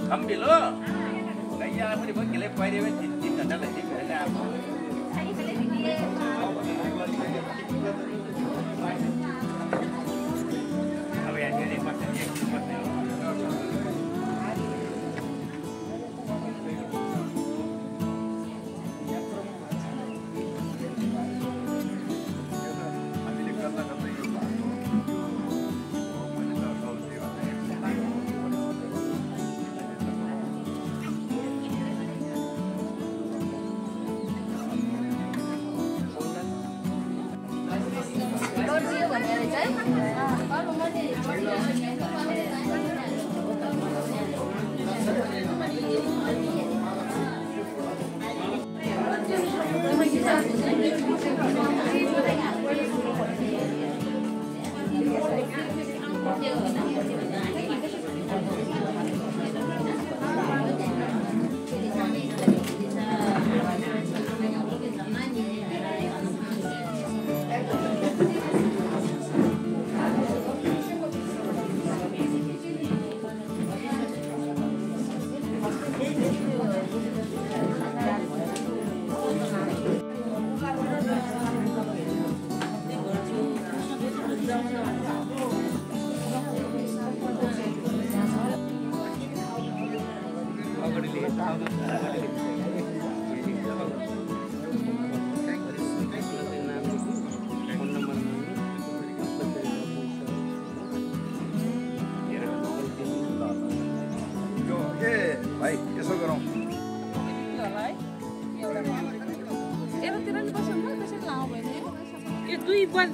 Ambil lo. Kaya mo di ba kilay pa rin din na dala di ba na. Abi yan din pa niya pa niya. भाइ यसो गरौँ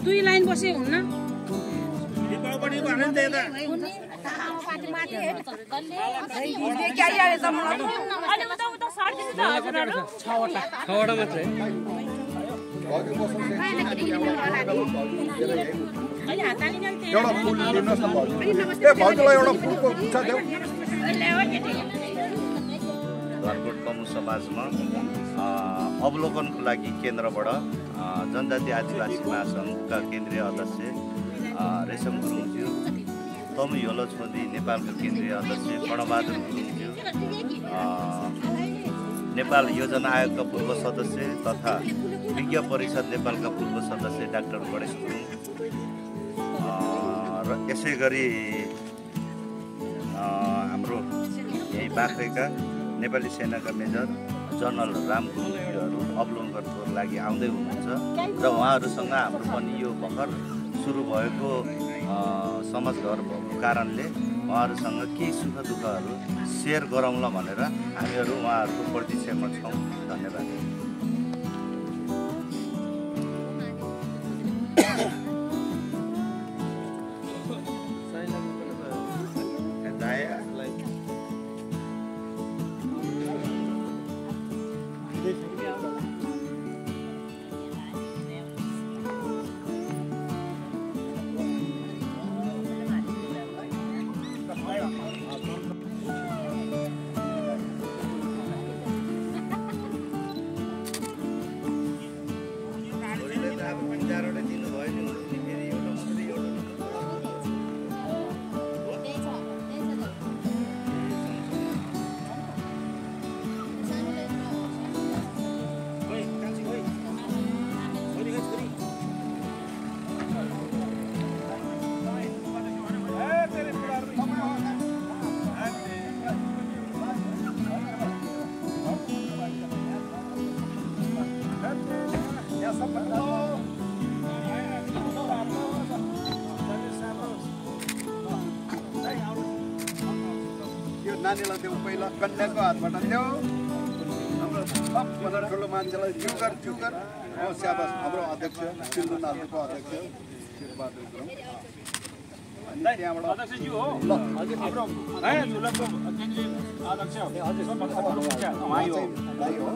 दुई line बसे हुन्न छवटा मात्रै एउटा फुल लिनुहोस् न भाउजू ए भाउजूलाई एउटा फुलको गुच्छा देऊ घरकोट कमु समाजमा अवलोकनको लागि केन्द्रबाट जनजाति आदिवासी महासङ्घका केन्द्रीय अध्यक्ष रेशम गुरुङज्यू, तमु योलो छोदी नेपालको केन्द्रीय अध्यक्ष कर्णबहादुर गुरुङज्यू, नेपाल योजना आयोगका पूर्व सदस्य तथा विज्ञ परिषद नेपालका पूर्व सदस्य डाक्टर गणेश गुरुङ र यसै गरी हाम्रो यही बाख्रेका नेपाली सेनाका मेजर जनरल राम गुरुङज्यूहरू अवलोकनको लागि आउँदै हुनुहुन्छ र उहाँहरूसँग हाम्रो पनि यो भर्खर सुरु भएको समाज घर भएको कारणले उहाँहरूसँग केही सुख दुःखहरू सेयर गरौँला भनेर हामीहरू उहाँहरूको प्रतीक्षामा छौँ। धन्यवाद। नानीलाई देऊ पहिला कन्याको हातबाट देऊ हाम्रो सबभन्दा ठुलो मान्छेलाई जुगर स्याबास हाम्रो अध्यक्ष सिन्धु नाल्को अध्यक्ष शेरबहादुर गुरुङ अनि त्यहाँबाट अध्यक्षज्यू हो ल हाम्रो झुलको केन्द्रीय अध्यक्ष हजुर सबभन्दा ठुलो मुख्य उहाँ हो दाइ हो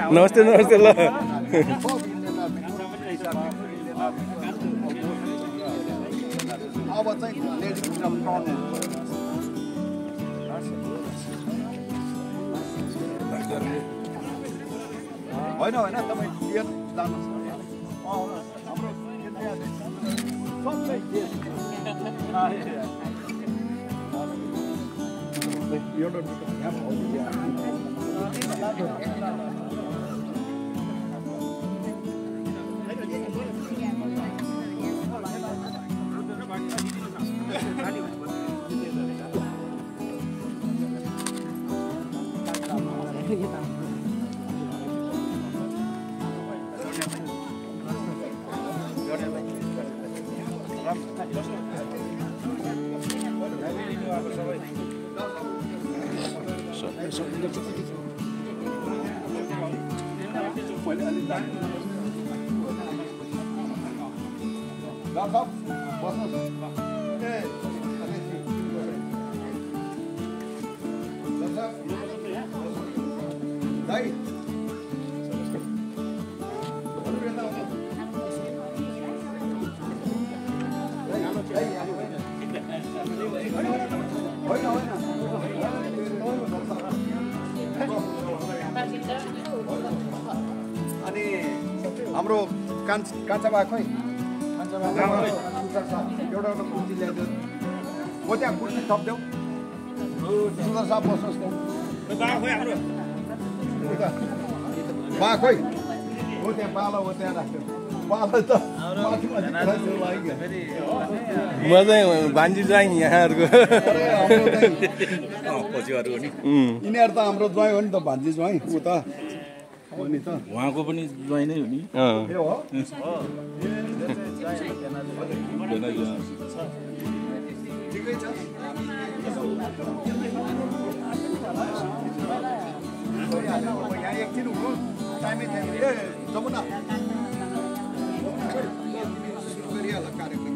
नमस्ते नमस्ते ल अब चाहिँ लेडी होइन होइन तपाईँ लिएर जानुहोस् हाम्रो अनि हाम्रो कान्छा बा खोइ एउटा एउटा कुर्ती ल्याइदियो हो त्यहाँ कुर्ती थप्देऊ सुन्दर साहब बस्नुहोस् बा खोइ हो त्यहाँ पालो हो त्यहाँ राख्यो पालो त म चाहिँ भान्जी चाहिँ यहाँहरूको यिनीहरू त हाम्रो ज्वाइँ हो नि त भान्जी ज्वाइँ ऊ त हो नि त उहाँको पनि ज्वाइँ नै हो नि ठिकै छ यहाँ एकछिन हुनु टाइमै छैन ए जाउँ न सुरु गरिहाल कार्यक्रम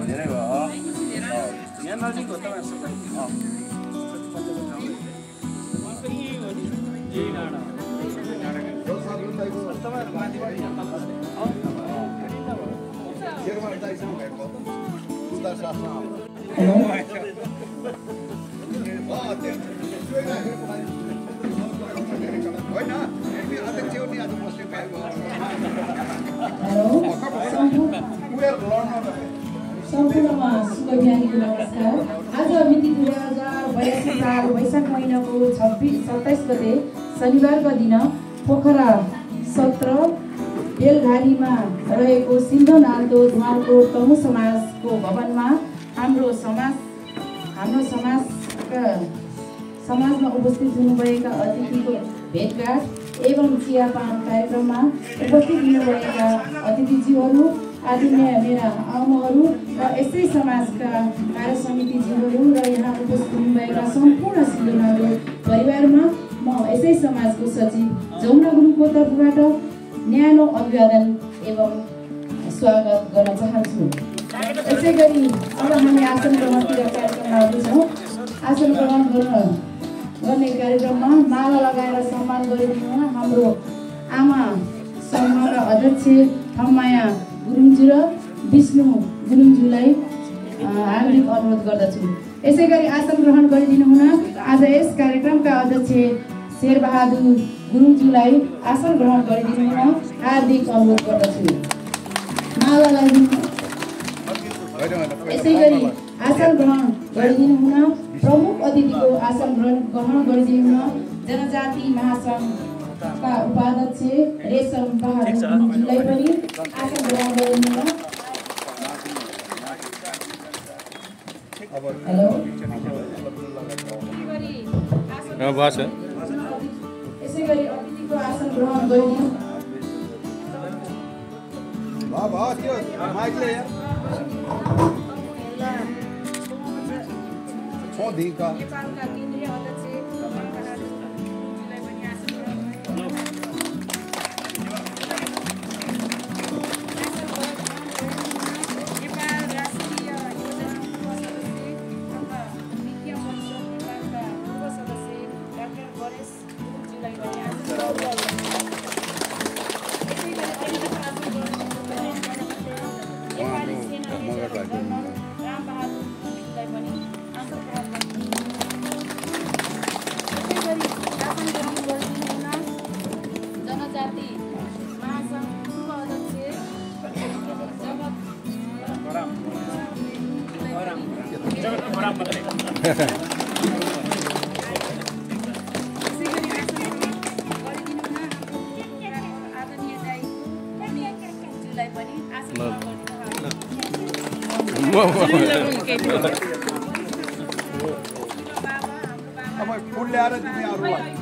धेरै भयो यहाँ नजिक हो त सम्पूर्णमा शुभ बिहानीको नमस्कार। आज मिति 2082 साल वैशाख महिनाको 27 गते शनिबारको दिन पोखरा 17 बेलघारीमा रहेको सिन्धो नाल्दो धुवालको तमु समाजको भवनमा हाम्रो समाजमा उपस्थित हुनुभएका अतिथिको भेटघाट एवं चियापान कार्यक्रममा उपस्थित हुनुभएका अतिथिज्यूहरू आदरणीय मेरा आमाहरू र यसै समाजका कार्य समितिज्यूहरू र यहाँ उपस्थित हुनुभएका सम्पूर्ण सिन्धो नाल्दो परिवारमा म यसै समाजको सचिव जमुना गुरुङको तर्फबाट न्यानो अभिवादन एवं स्वागत गर्न चाहन्छु। यसै गरी अब हामी आसन ग्रहणतिर कार्यक्रममा आउँदैछौँ। आसन ग्रहण गर्ने कार्यक्रममा माला लगाएर सम्मान गरिदिनु हाम्रो आमा समूहका अध्यक्ष थम्माया गुरुङज्यू र विष्णु गुरुङज्यूलाई हार्दिक अनुरोध गर्दछु। यसै गरी आसन ग्रहण गरिदिनु हुन आज यस कार्यक्रमका अध्यक्ष शेरबहादुर गुरुङज्यूलाई आसन ग्रहण गरिदिनु हुन हार्दिक अनुरोध गर्दछु। माला लगाइदिनु। यसै गरी आसन ग्रहण गरिदिनु हुन प्रमुख अतिथिको आसन ग्रहण गरिदिनु हुन जनजाति महासङ्घका उपाध्यक्ष रेशम बहादुर गुरुङज्यूलाई पनि आसन ग्रहण गरिदिनु हुन। हेलो यसै गरी अतिथिको आसन ग्रहण गरिदिनु। नेपालका केन्द्रीय अध्यक्ष नेपाल राष्ट्रिय योजना सदस्य तथा विज्ञ परिषद नेपालका पूर्व सदस्य डाक्टर गणेश गुरुङज्यूलाई पनि नेपाली सेना रामबहादुर गुरुङज्यूलाई पनि आसन ग्रहण अब फुल ल्याएर दिने अरूलाई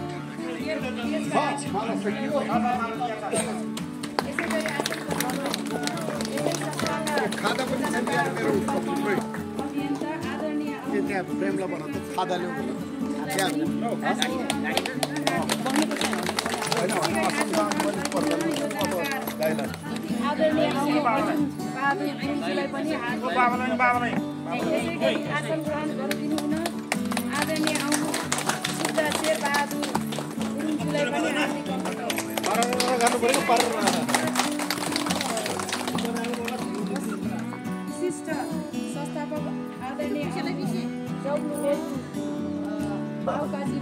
खादा पनि छ मेरो त्यहाँ प्रेमलाई बनाउँदा खादा ल्याउनु विशिष्ट संस्थापक आदरणीय बाबुकाजी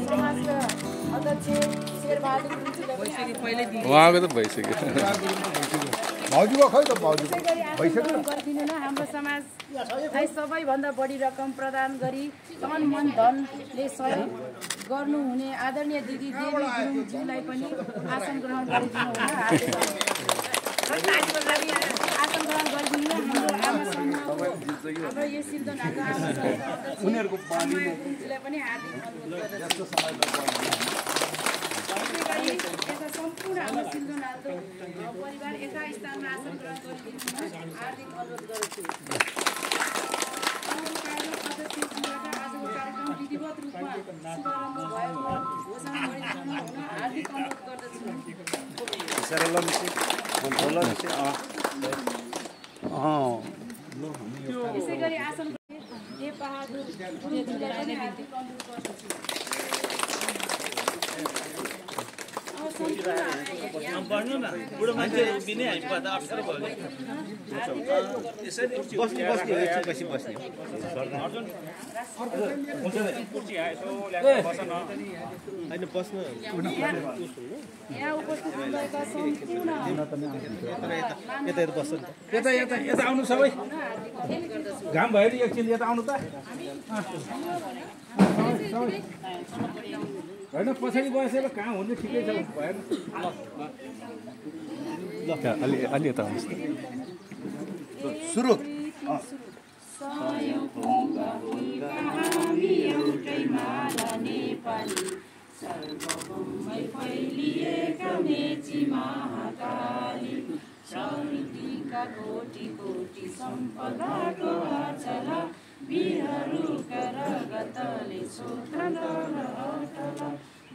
समाजका अध्यक्ष शेरबहादुर उहाँको त भइसक्यो भाउजूको खै त भाउजू भइसक्यो गरिदिनु न हाम्रो समाजलाई सबैभन्दा बढी रकम प्रदान गरी तन मन धनले सहयोग गर्नुहुने आदरणीय दिदी देवी गुरुङज्यूलाई पनि आसन ग्रहण गरिदिनु हुन आसन ग्रहण गरिदिनु हाम्रो आमासँग हाम्रो यो सिन्धुनाको उनीहरूको गुरुङज्यूलाई पनि हार्दिक अनुरोध गर्दछु यता सम्पूर्ण हाम्रो सिन्धुनाको परिवार एका स्थानमा आसन ग्रहण गरिदिनु हार्दिक अनुरोध गर्दछु आजको कार्यक्रम विधिवत रूपमा शुभारम्भ भएको घोषणा गरिदिनु हुन हार्दिक अनुरोध गर्दछु यसै गरी आसन बहादुर गुरुङज्यूलाई पनि हार्दिक अनुरोध गर्दछु बढ्नु न बुढो मान्छे बिनै हामी पर्दा अप्ठ्यारो भयो यसरी बस्ने एकछिन बस्ने यहाँ उपस्थित भएका सम्पूर्ण यता आउनु सबै घाम भयो नि एकछिन यता आउनु त होइन पछाडि बसेर कहाँ हुने ठिकै छ भएन अलि यता आउनुहोस् सुरु समृद्धिका कोटि कोटि सम्पदाको अचल वीरहरूका रगतले स्वतन्त्र अटल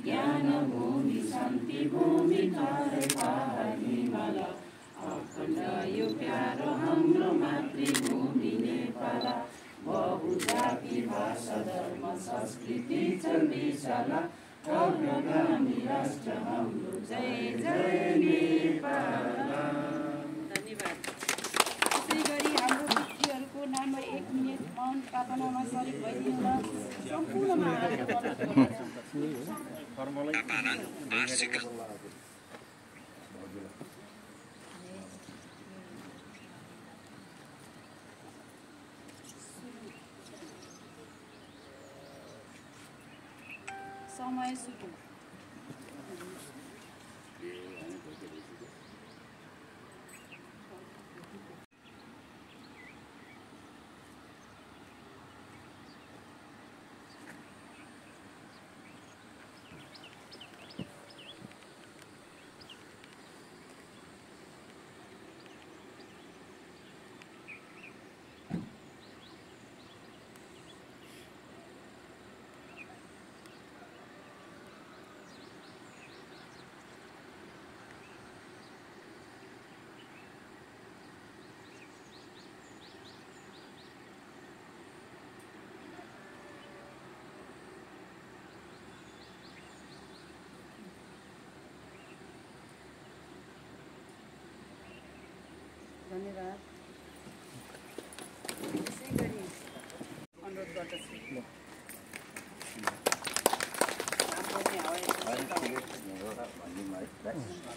ज्ञान भूमि शान्ति भूमि हिमाल अखण्ड यो प्यारो हाम्रो मातृभूमि नेपाल बहुजाति भाषा धर्म संस्कृति छ विशाल अग्रगामी राष्ट्र हाम्रो जय जय नेपाल। धन्यवाद। त्यसै गरी हाम्रो पितृहरूको नाममा 1 मिनेट मौन प्रार्थनामा सरिक भइदिनु र सम्पूर्ण समय सुरु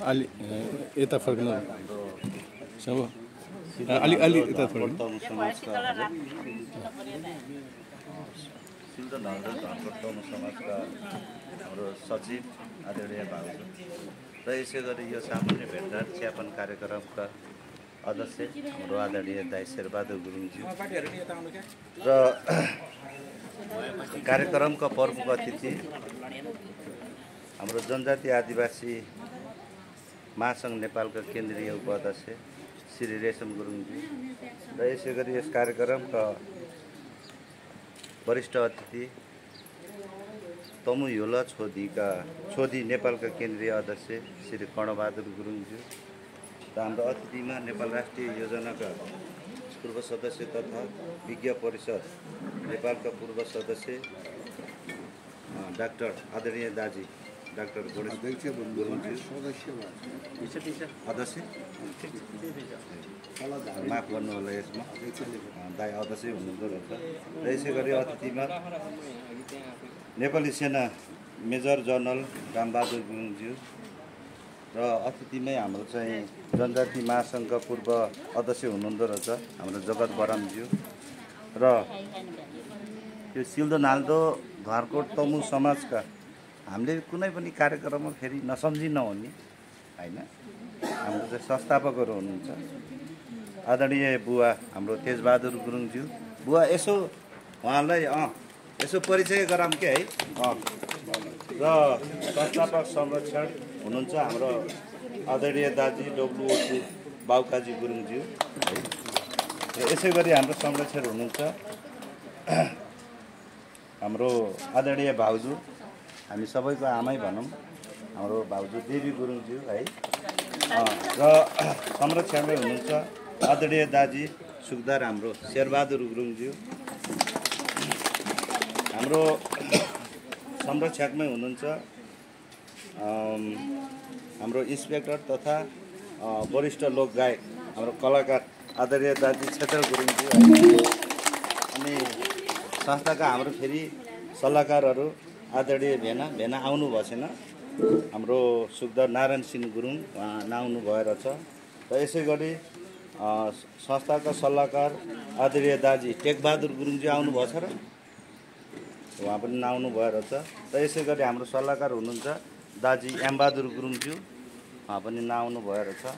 अलि यता फर्कनु सब अलि यता फर्कनु तमु समाजका सिल्दो नगर धनकोट तमु समाजका हाम्रो सचिव आदरणीय भाउजू र यसै गरी यो सामान्य भेटघाट चियापान कार्यक्रमका अध्यक्ष हाम्रो आदरणीय दाइ शेरबहादुर गुरुङज्यू र कार्यक्रमका प्रमुख अतिथि हाम्रो जनजाति आदिवासी महासङ्घ नेपालका केन्द्रीय उपाध्यक्ष श्री रेशम गुरुङजी र यसै गरी यस कार्यक्रमका वरिष्ठ अतिथि तमु योला छोदी नेपालका केन्द्रीय अध्यक्ष श्री कर्णबहादुर गुरुङज्यू र हाम्रो अतिथिमा नेपाल राष्ट्रिय योजनाका पूर्व सदस्य तथा विज्ञ परिषद नेपालका पूर्व सदस्य डाक्टर आदरणीय दाजी डाक्टर अध्यक्ष माफ गर्नु होला यसमा दाई अध्यक्ष हुनुहुँदो रहेछ र यसै गरी अतिथिमा नेपाली सेना मेजर जनरल रामबहादुर गुरुङज्यू र अतिथिमै हाम्रो चाहिँ जनजाति महासङ्घका पूर्व अध्यक्ष हुनुहुँदो रहेछ हाम्रो जगत बरामज्यू र यो सिल्दो नाल्दो घरकोट तमु समाजका हामीले कुनै पनि कार्यक्रममा फेरि नसम्झी नहुने होइन हाम्रो चाहिँ संस्थापकहरू हुनुहुन्छ आदरणीय बुवा हाम्रो तेजबहादुर गुरुङज्यू बुवा यसो उहाँलाई यसो परिचय गराऊँ के है र संस्थापक संरक्षण हुनुहुन्छ हाम्रो आदरणीय दाजी डब्लुओसी बाउकाजी गुरुङज्यू यसै गरी हाम्रो संरक्षक हुनुहुन्छ हाम्रो आदरणीय भाउजू हामी सबैको आमै भनौँ हाम्रो भाउजू देवी गुरुङज्यू है र संरक्षकमै हुनुहुन्छ आदरणीय दाजी सुखदार हाम्रो शेरबहादुर गुरुङज्यू हाम्रो संरक्षकमै हुनुहुन्छ हाम्रो इन्सपेक्टर तथा वरिष्ठ लोकगायक हाम्रो कलाकार आदरणीय दाजी क्षेत्र गुरुङज्यू अनि संस्थाका हाम्रो फेरि सल्लाहकारहरू आदरणीय भेना आउनु भएको छैन हाम्रो सुखदार नारायण सिंह गुरुङ उहाँ नआउनु भएर छ र यसै गरी संस्थाका सल्लाहकार आदरणीय दाजी टेकबहादुर गुरुङजी आउनु भएको छ र उहाँ पनि नआउनु भएर छ र यसै गरी हाम्रो सल्लाहकार हुनुहुन्छ दाजी एमबहादुर गुरुङज्यू उहाँ पनि नआउनु भएर छ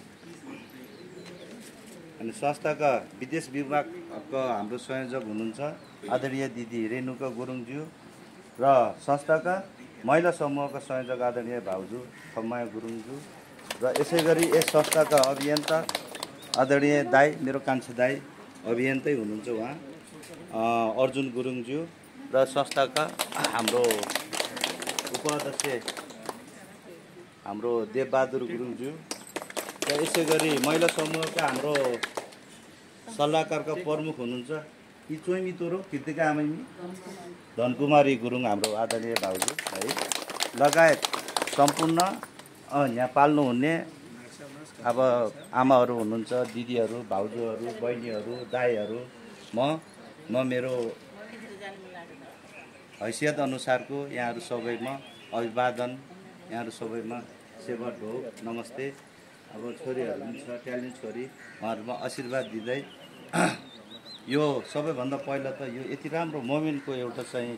अनि संस्थाका विदेश विभागका हाम्रो संयोजक हुनुहुन्छ आदरणीय दिदी रेणुका गुरुङज्यू र संस्थाका महिला समूहका संयोजक आदरणीय भाउजू खम्माया गुरुङज्यू र यसै गरी यस संस्थाका अभियन्ता आदरणीय दाई मेरो कान्छे दाई अभियन्तै हुनुहुन्छ उहाँ अर्जुन गुरुङज्यू र संस्थाका हाम्रो उपाध्यक्ष हाम्रो देवबहादुर गुरुङज्यू र यसै गरी महिला समूहका हाम्रो सल्लाहकारका प्रमुख हुनुहुन्छ यी चोइमी तोरो कृतिका आमैमी धनकुमारी गुरुङ हाम्रो आदरणीय भाउजू है लगायत सम्पूर्ण यहाँ पाल्नुहुने अब आमाहरू हुनुहुन्छ दिदीहरू भाउजूहरू बहिनीहरू दाइहरू म मेरो हैसियत अनुसारको यहाँहरू सबैमा अभिवादन यहाँहरू सबैमा सेवट हो नमस्ते अब छोरीहरू पनि छ ट्यालेन्ट छोरी उहाँहरूमा आशीर्वाद दिँदै यो सबैभन्दा पहिला त यो यति राम्रो मोमेन्टको एउटा चाहिँ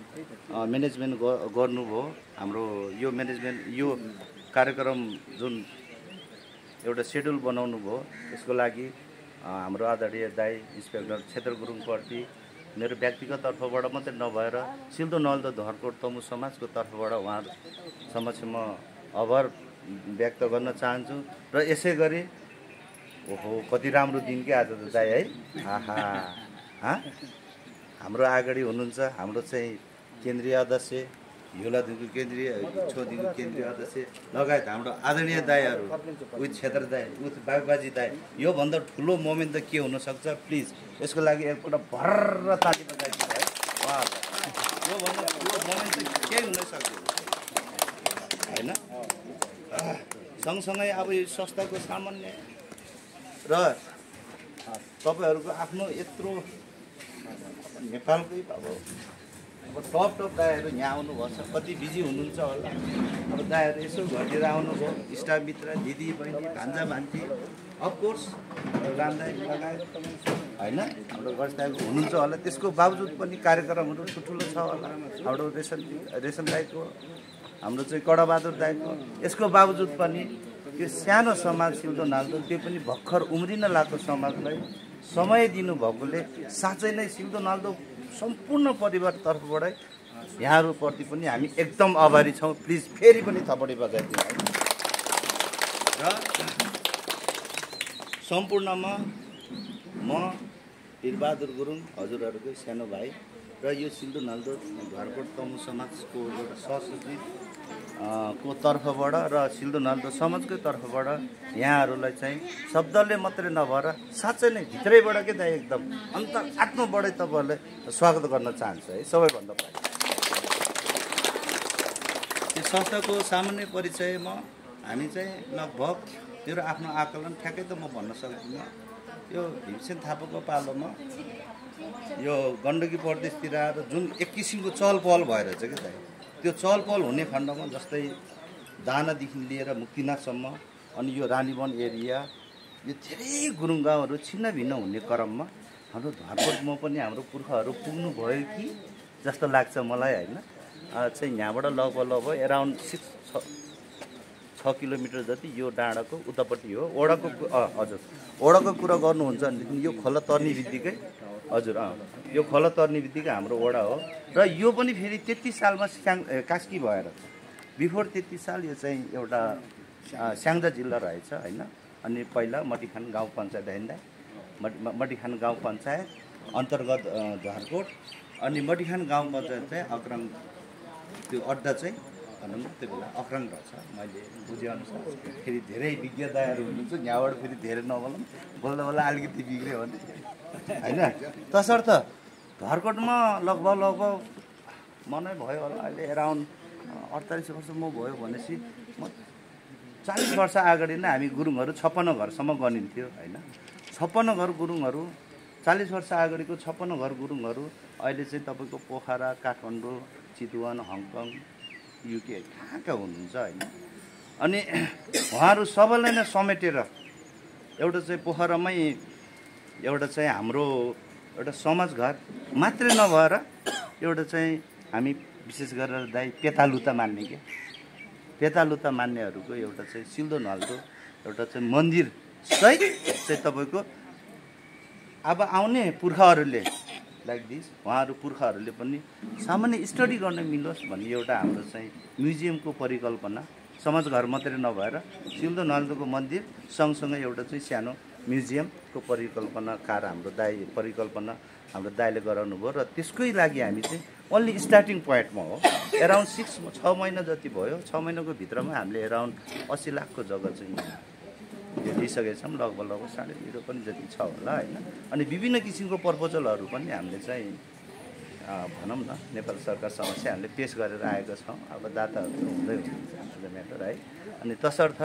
म्यानेजमेन्ट गर्नुभयो हाम्रो यो म्यानेजमेन्ट यो कार्यक्रम जुन एउटा सेड्युल बनाउनु भयो यसको लागि हाम्रो आदरणीय दाई इन्सपेक्टर क्षेत्र गुरुङप्रति मेरो व्यक्तिगत तर्फबाट मात्रै नभएर सिल्दो नल्दो धरकोट तमु समाजको तर्फबाट उहाँहरू समक्ष म आभार व्यक्त गर्न चाहन्छु र यसै गरी ओहो कति राम्रो दिन के आज त दाइ है हाम्रो अगाडि हुनुहुन्छ हाम्रो चाहिँ केन्द्रीय अध्यक्ष हिउलादेखिको केन्द्रीय छोदेखिको केन्द्रीय अध्यक्ष लगायत हाम्रो आदरणीय दाईहरू उही क्षेत्र दाई उही बागबाजी दाई योभन्दा ठुलो मोमेन्ट त के हुनसक्छ प्लिज यसको लागि एउटा भर्र ताली बजाइदिनु है उहाँहरूलाई योभन्दा ठुलो मोमेन्ट त केही हुन सक्दैन होइन सँगसँगै अब यो संस्थाको सामान्य र तपाईँहरूको आफ्नो यत्रो नेपालकै अब अब टप दाईहरू यहाँ आउनुभएको छ, कति बिजी हुनुहुन्छ होला। अब दाईहरू यसो घरतिर आउनुभयो, इष्ट मित्र दिदी बहिनी भान्जा भान्जी अफकोर्स राम दाई लगायत होइन हाम्रो गज दाईको हुनुहुन्छ होला। त्यसको बावजुद पनि कार्यक्रमहरू ठुल्ठुलो छ होला। हाम्रो रेशन दाईको, हाम्रो चाहिँ कडबहादुर दाईको, यसको बावजुद पनि यो सानो समाज सिल्दो नाल्दो त्यो पनि भर्खर उम्रिन लागेको समाजलाई समय दिनुभएकोले साँच्चै नै सिल्दो नाल्दो सम्पूर्ण परिवार तर्फबाटै यहाँहरूप्रति पनि हामी एकदम आभारी छौँ। प्लिज फेरि पनि थपडी बजाइदिनु र सम्पूर्णमा म वीरबहादुर गुरुङ हजुरहरूकै सानो भाइ र यो सिल्दो नाल्दो घरकोट तमु समाजको एउटा सहसचिव को तर्फबाट र सिल्दो नाल्दो समाजकै तर्फबाट यहाँहरूलाई चाहिँ शब्दले मात्रै नभएर साँच्चै नै भित्रैबाट के दाइ एकदम आत्मबाटै तपाईँहरूलाई स्वागत गर्न चाहन्छु है। सबैभन्दा पहिला यो संस्थाको सामान्य परिचयमा हामी चाहिँ लगभग मेरो आफ्नो आकलन ठ्याक्कै त म भन्न सक्दिनँ। यो भीमसेन थापाको पालोमा यो गण्डकी प्रदेशतिर आएर जुन एक किसिमको चहल पहल भएर चाहिँ के दाइ त्यो चहल पहल हुने खण्डमा जस्तै दानादेखि लिएर मुक्तिनाथसम्म अनि यो रानीवन एरिया यो धेरै गुरुङ गाउँहरू छिन्न भिन्न हुने क्रममा हाम्रो धरकोटमा पनि हाम्रो पुर्खाहरू पुग्नु भयो कि जस्तो लाग्छ मलाई होइन। चाहिँ यहाँबाट लगभग एराउन्ड 6 किलोमिटर जति यो डाँडाको उतापट्टि हो। ओडाको हजुर ओडाको कुरा गर्नुहुन्छ भनेदेखि यो खोला तर्ने बित्तिकै हजुर यो खोला तर्ने बित्तिकै हाम्रो ओडा हो र यो पनि फेरि 33 सालमा कास्की भएर बिफोर 33 साल यो चाहिँ एउटा स्याङ्जा जिल्ला रहेछ होइन। अनि पहिला मटिखान गाउँ पञ्चायत होइन मटिखान गाउँ पञ्चायत अन्तर्गत धरकोट अनि मटिखान गाउँ पञ्चायत चाहिँ अक्रम त्यो अड्डा चाहिँ भनौँ न त्यो बेला अक्रम रहेछ। मैले बुझेअनुसार फेरि धेरै विज्ञ दायहरू हुनुहुन्छ यहाँबाट फेरि धेरै नबोलौँ बोल्दा बोल्दा अलिकति बिग्रियो भने होइन। तसर्थ धरकोटमा लगभग मनै भयो होला अहिले एराउन्ड 48 वर्ष म भयो भनेपछि म 40 वर्ष अगाडि नै हामी गुरुङहरू 56 घरसम्म गनिन्थ्यो होइन। 56 घर गुरुङहरू 40 वर्ष अगाडिको 56 घर गुरुङहरू अहिले चाहिँ तपाईँको पोखरा काठमाडौँ चितवन हङकङ युके कहाँ कहाँ हुनुहुन्छ होइन। अनि उहाँहरू सबैलाई नै समेटेर एउटा चाहिँ पोखरामै एउटा चाहिँ हाम्रो एउटा समाज घर मात्रै नभएर एउटा चाहिँ हामी विशेष गरेर दाइ पेतालुता मान्ने के पेतालुता मान्नेहरूको एउटा चाहिँ सिल्दो नाल्दो एउटा चाहिँ मन्दिर सहित चाहिँ तपाईँको अब आउने पुर्खाहरूले लाइक दिस उहाँहरू पुर्खाहरूले पनि सामान्य स्टडी गर्न मिलोस् भन्ने एउटा हाम्रो चाहिँ म्युजियमको परिकल्पना समाज घर मात्रै नभएर सिल्दो नाल्दोको मन्दिर सँगसँगै एउटा चाहिँ सानो म्युजियमको परिकल्पनाकार हाम्रो परिकल्पना हाम्रो दाइले गराउनु भयो र त्यसकै लागि हामी चाहिँ ओन्ली स्टार्टिङ पोइन्टमा हो। एराउन्ड 6 महिना जति भयो 6 महिनाको भित्रमा हामीले एराउन्ड 80 लाखको जग्गा चाहिँ यो लिइसकेका छौँ। लगभग 0.5 पनि जति छ होला होइन। अनि विभिन्न किसिमको प्रपोजलहरू पनि हामीले चाहिँ भनौँ न नेपाल सरकार समक्ष हामीले पेस गरेर आएका छौँ। अब दाताहरू हुँदै हुन्छ म्याटर है। अनि तसर्थ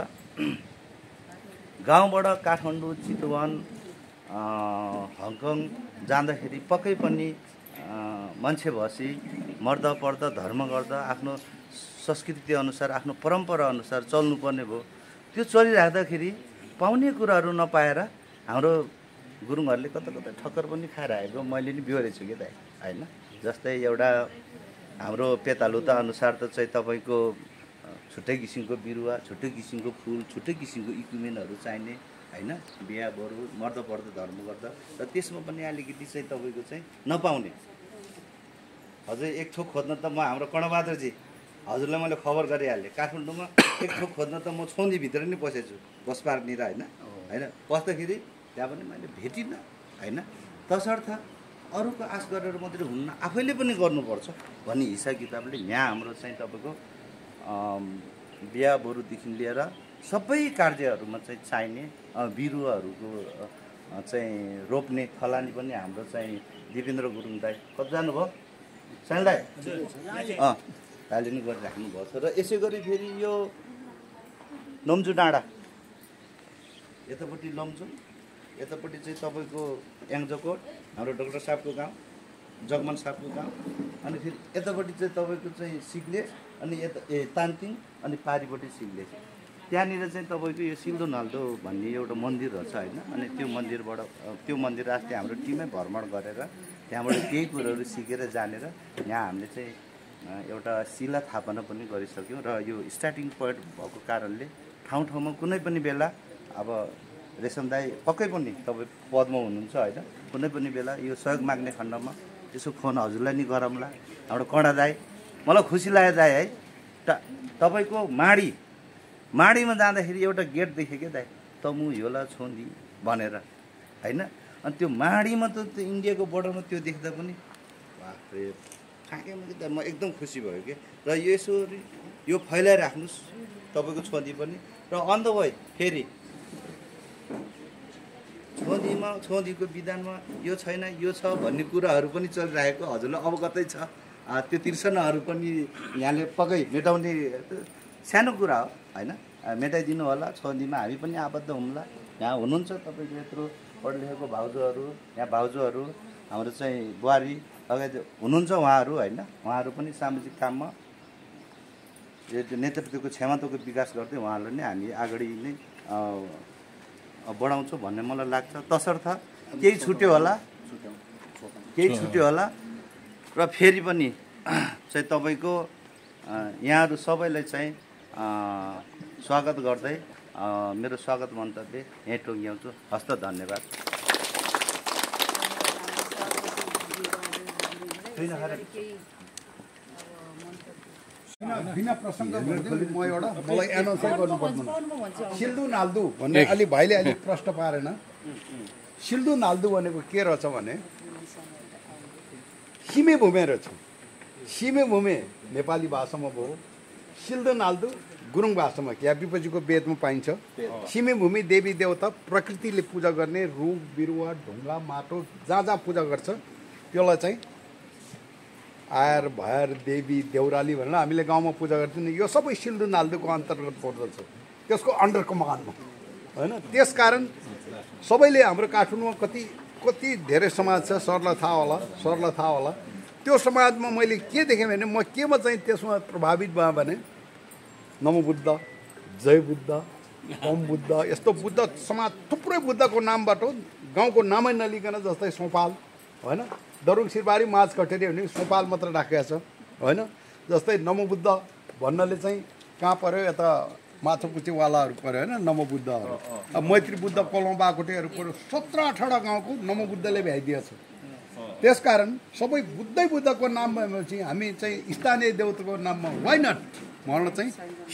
गाउँबाट काठमाडौँ चितवन हङकङ जाँदाखेरि पक्कै पनि मान्छे भएपछि मर्दा पर्दा धर्म गर्दा आफ्नो संस्कृति अनुसार आफ्नो परम्परा अनुसार चल्नुपर्ने भयो। त्यो चलिराख्दाखेरि पाउने कुराहरू नपाएर हाम्रो गुरुङहरूले कता कता ठक्कर पनि खाएर आएको मैले नि बिहोरेछु कि दाइ होइन। जस्तै एउटा हाम्रो पेतालुता अनुसार त चाहिँ तपाईँको छुट्टै किसिमको बिरुवा छुट्टै किसिमको फुल छुट्टै किसिमको इक्विपमेन्टहरू चाहिने होइन। बिहा बरु मर्दा पर्दा धर्म गर्दा र त्यसमा पनि अलिकति चाहिँ तपाईँको चाहिँ नपाउने। हजुर एक थोक खोज्न त म हाम्रो कडबहादुरजी हजुरलाई मैले खबर गरिहालेँ काठमाडौँमा एक थोक खोज्न त म छोन्दीभित्र नै पसेछु बस पार्कनिर होइन होइन। पस्दाखेरि त्यहाँ पनि मैले भेटिनँ होइन। तसर्थ अरूको आश गरेर मात्रै हुन्न आफैले पनि गर्नुपर्छ भन्ने हिसाब किताबले यहाँ हाम्रो चाहिँ तपाईँको बिहा बरुदेखि लिएर सबै कार्यहरूमा चाहिँ चाहिने बिरुवाहरूको चाहिँ रोप्ने फलानी पनि हाम्रो चाहिँ दिपेन्द्र गुरुङ दाइ कति जानुभयो साइल दाइ दाइले नि गरिराख्नु भएको छ। र यसै गरी फेरि यो लम्जु डाँडा यतापट्टि लम्जु यतापट्टि चाहिँ तपाईँको याङजकोट हाम्रो डाक्टर साहबको गाउँ जगमन साहबको गाउँ अनि फेरि यतापट्टि चाहिँ तपाईँको चाहिँ सिग्लेस अनि यता तानतिङ अनि पारिपट्टि सिग्लेस त्यहाँनिर चाहिँ तपाईँको यो सिल्दो नाल्दो भन्ने एउटा मन्दिर रहेछ होइन अनि त्यो मन्दिर अस्ति हाम्रो टिमै भ्रमण गरेर त्यहाँबाट केही कुरोहरू सिकेर जानेर यहाँ हामीले चाहिँ एउटा शिला स्थापना पनि गरिसक्यौँ र यो स्टार्टिङ पोइन्ट भएको कारणले ठाउँमा कुनै पनि बेला अब रेशम दाई पक्कै पनि तपाईँ पदमा हुनुहुन्छ होइन कुनै पनि बेला यो सहयोग माग्ने खण्डमा यसो फोन हजुरलाई नि गरौँला हाम्रो कडा दाई मलाई खुसी लाग्यो दाई है तपाईँको माडीमा जाँदाखेरि एउटा गेट देखेँ क्या दाई तमु झोला छोन्दी भनेर होइन अनि त्यो माडीमा त त्यो इन्डियाको बोर्डरमा त्यो देख्दा पनि बाफ्रे थाकेमा त म एकदम खुसी भयो कि र यसरी यो फैलाइराख्नुहोस् तपाईँको छोदी पनि र अन्त भयो फेरि छोदीको विधानमा यो छैन यो छ भन्ने कुराहरू पनि चलिरहेको हजुरलाई अवगतै छ त्यो तिर्सनाहरू पनि यहाँले पक्कै मेटाउने सानो कुरा हो होइन मेटाइदिनु होला छोदीमा हामी पनि आबद्ध हुँला यहाँ हुनुहुन्छ तपाईँको यत्रो पढ लेखेको भाउजूहरू यहाँ भाउजूहरू हाम्रो चाहिँ बुहारी लगायत हुनुहुन्छ उहाँहरू होइन उहाँहरू पनि सामाजिक काममा नेतृत्वको क्षमताको विकास गर्दै उहाँहरूलाई नै हामी अगाडि नै बढाउँछौँ भन्ने मलाई लाग्छ तसर्थ केही छुट्यो होला र फेरि पनि चाहिँ तपाईँको यहाँहरू सबैलाई चाहिँ स्वागत गर्दै मेरो स्वागत मन्तव्य यहीँ टोङ्ग्याउँछु हस्त धन्यवाद बिना प्रसङ्ग म एउटा मलाई एनाउन्स गर्नु पर्दैन सिल्दु नाल्दु भन्ने अलि भाइले अलिक प्रश्न पारेन सिल्दु नाल्दु भनेको के रहेछ भने सिमे भूमे रहेछ सिमे भूमे नेपाली भाषामा भयो सिल्दु नाल्दु गुरुङ भाषामा या विपजीको वेदमा पाइन्छ सिमे भूमि देवी देवता प्रकृतिले पूजा गर्ने रुख बिरुवा ढुङ्गा माटो जहाँ पूजा गर्छ त्यसलाई चाहिँ आयर भयर देवी देउराली भनेर हामीले गाउँमा पूजा गर्थ्यौँ यो सबै सिल्दु नाल्दुको अन्तर्गत पर्दछ त्यसको अन्डर कमान्डमा होइन त्यसकारण सबैले हाम्रो काठमाडौँमा कति धेरै समाज छ सरलाई थाहा होला त्यो समाजमा मैले के देखेँ भने म केमा चाहिँ त्यसमा प्रभावित भएँ भने नमो बुद्ध जय बुद्ध ओम बुद्ध यस्तो बुद्ध समाज थुप्रै बुद्धको नामबाट गाउँको नामै नलिकन जस्तै सोपाल होइन दरुङ सिरबारी माझ कटेरी भने सोपाल मात्र राखेको छ होइन जस्तै नमो बुद्ध भन्नाले चाहिँ कहाँ पऱ्यो यता माछापुचीवालाहरू पऱ्यो होइन नमो बुद्धहरू अब मैत्री बुद्ध कोलौँ बाकोटेहरू पऱ्यो 17-18 गाउँको नमो बुद्धले भ्याइदिएछ त्यसकारण सबै बुद्धको नाम भएपछि हामी चाहिँ स्थानीय देवताको नाममा वाइ नट भन्न चाहिँ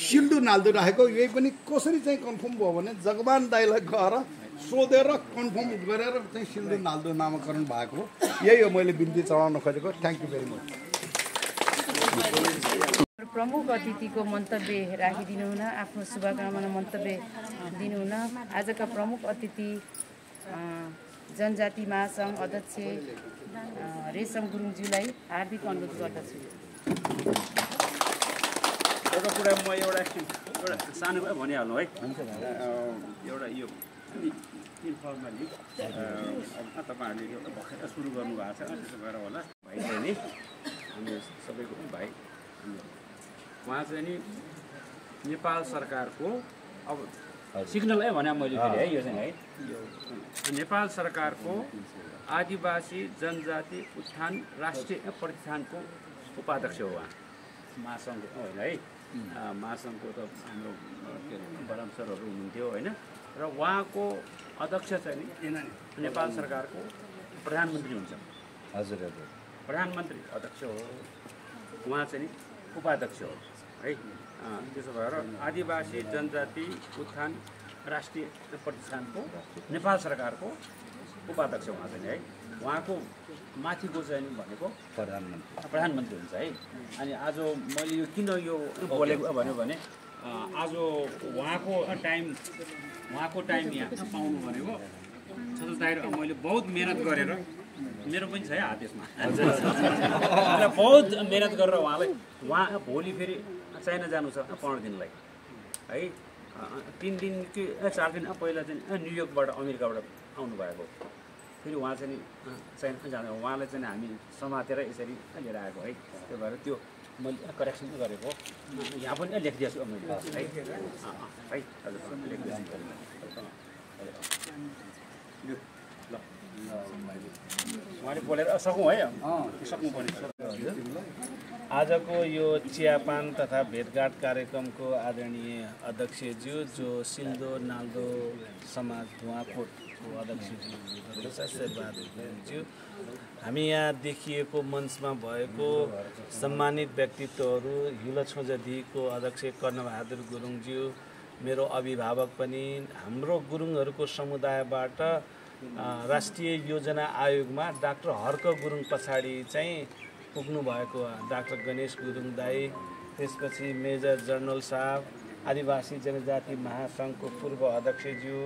सिल्दु नाल्दु राखेको यही पनि कसरी चाहिँ कन्फर्म भयो भने जगवान दाइलाई गएर सोधेर कन्फर्म गरेर चाहिँ सिल्दु नाल्दु नामाकरण भएको यही हो मैले बिन्ती चढाउन खोजेको थ्याङ्क यू भेरी मच प्रमुख अतिथिको मन्तव्य राखिदिनु हुन आफ्नो शुभकामना मन्तव्य दिनुहुन आजका प्रमुख अतिथि जनजाति महासङ्घ अध्यक्ष रेशम गुरुङज्यूलाई हार्दिक अनुरोध गर्दछु एउटा कुरा म एउटा सानो भनिहाल्नु है एउटा यो इन्फर्मली तपाईँहरूले एउटा भर्खर सुरु गर्नुभएको छ त्यसो भएर होला भाइ चाहिँ नि हामी सबैको भाइ उहाँ चाहिँ नि नेपाल सरकारको अब सिग्नल है भने मैले फेरि है यो चाहिँ है नेपाल सरकारको आदिवासी जनजाति उत्थान राष्ट्रिय प्रतिष्ठानको उपाध्यक्ष हो उहाँ महासङ्घको होइन है महासङ्घको त हाम्रो के अरे बराम सरहरू हुनुहुन्थ्यो होइन र उहाँको अध्यक्ष चाहिँ नि नेपाल सरकारको प्रधानमन्त्री हुन्छ हजुर प्रधानमन्त्री अध्यक्ष हो उहाँ चाहिँ नि उपाध्यक्ष हो है त्यसो भएर आदिवासी जनजाति उत्थान राष्ट्रिय प्रतिष्ठानको नेपाल सरकारको उपाध्यक्ष उहाँ चाहिँ है उहाँको माथिको चाहिँ भनेको प्रधानमन्त्री हुन्छ है अनि आज मैले यो किन यो बोलेको भन्यो भने आज उहाँको टाइम यहाँ पाउनु भनेको सधैँ मैले बहुत मेहनत गरेर मेरो पनि छ है हात यसमा बहुत मेहनत गरेर उहाँ भोलि फेरि चाइना जानु छ 15 दिनलाई है 3 दिन कि 4 दिन पहिला चाहिँ न्युयोर्कबाट अमेरिकाबाट आउनु भएको फेरि उहाँ चाहिँ नि चाहिँ जाँदा उहाँलाई चाहिँ हामी समातेर यसरी लिएर आएको है त्यो भएर त्यो मैले करेक्सन गरेको यहाँ पनि लेखिदिएको छु मैले है है हजुर लेखिदिएको ल उहाँले बोलेर सकौँ है सक्नु पर्ने आजको यो चियापान तथा भेटघाट कार्यक्रमको आदरणीय अध्यक्षज्यू जो सिल्दो नाल्दो समाज धुवाकोटको अध्यक्षज्यू हुनुहुन्छ शेरबहादुर गुरुङज्यू, हामी यहाँ देखिएको मञ्चमा भएको सम्मानित व्यक्तित्वहरू हिलछोजदीको अध्यक्ष कर्णबहादुर गुरुङज्यू, मेरो अभिभावक पनि, हाम्रो गुरुङहरूको समुदायबाट राष्ट्रिय योजना आयोगमा डाक्टर हर्क गुरुङ पछाडि चाहिँ पुग्नु भएको डाक्टर गणेश गुरुङ दाई, त्यसपछि मेजर जनरल साहब, आदिवासी जनजाति महासङ्घको पूर्व अध्यक्षज्यू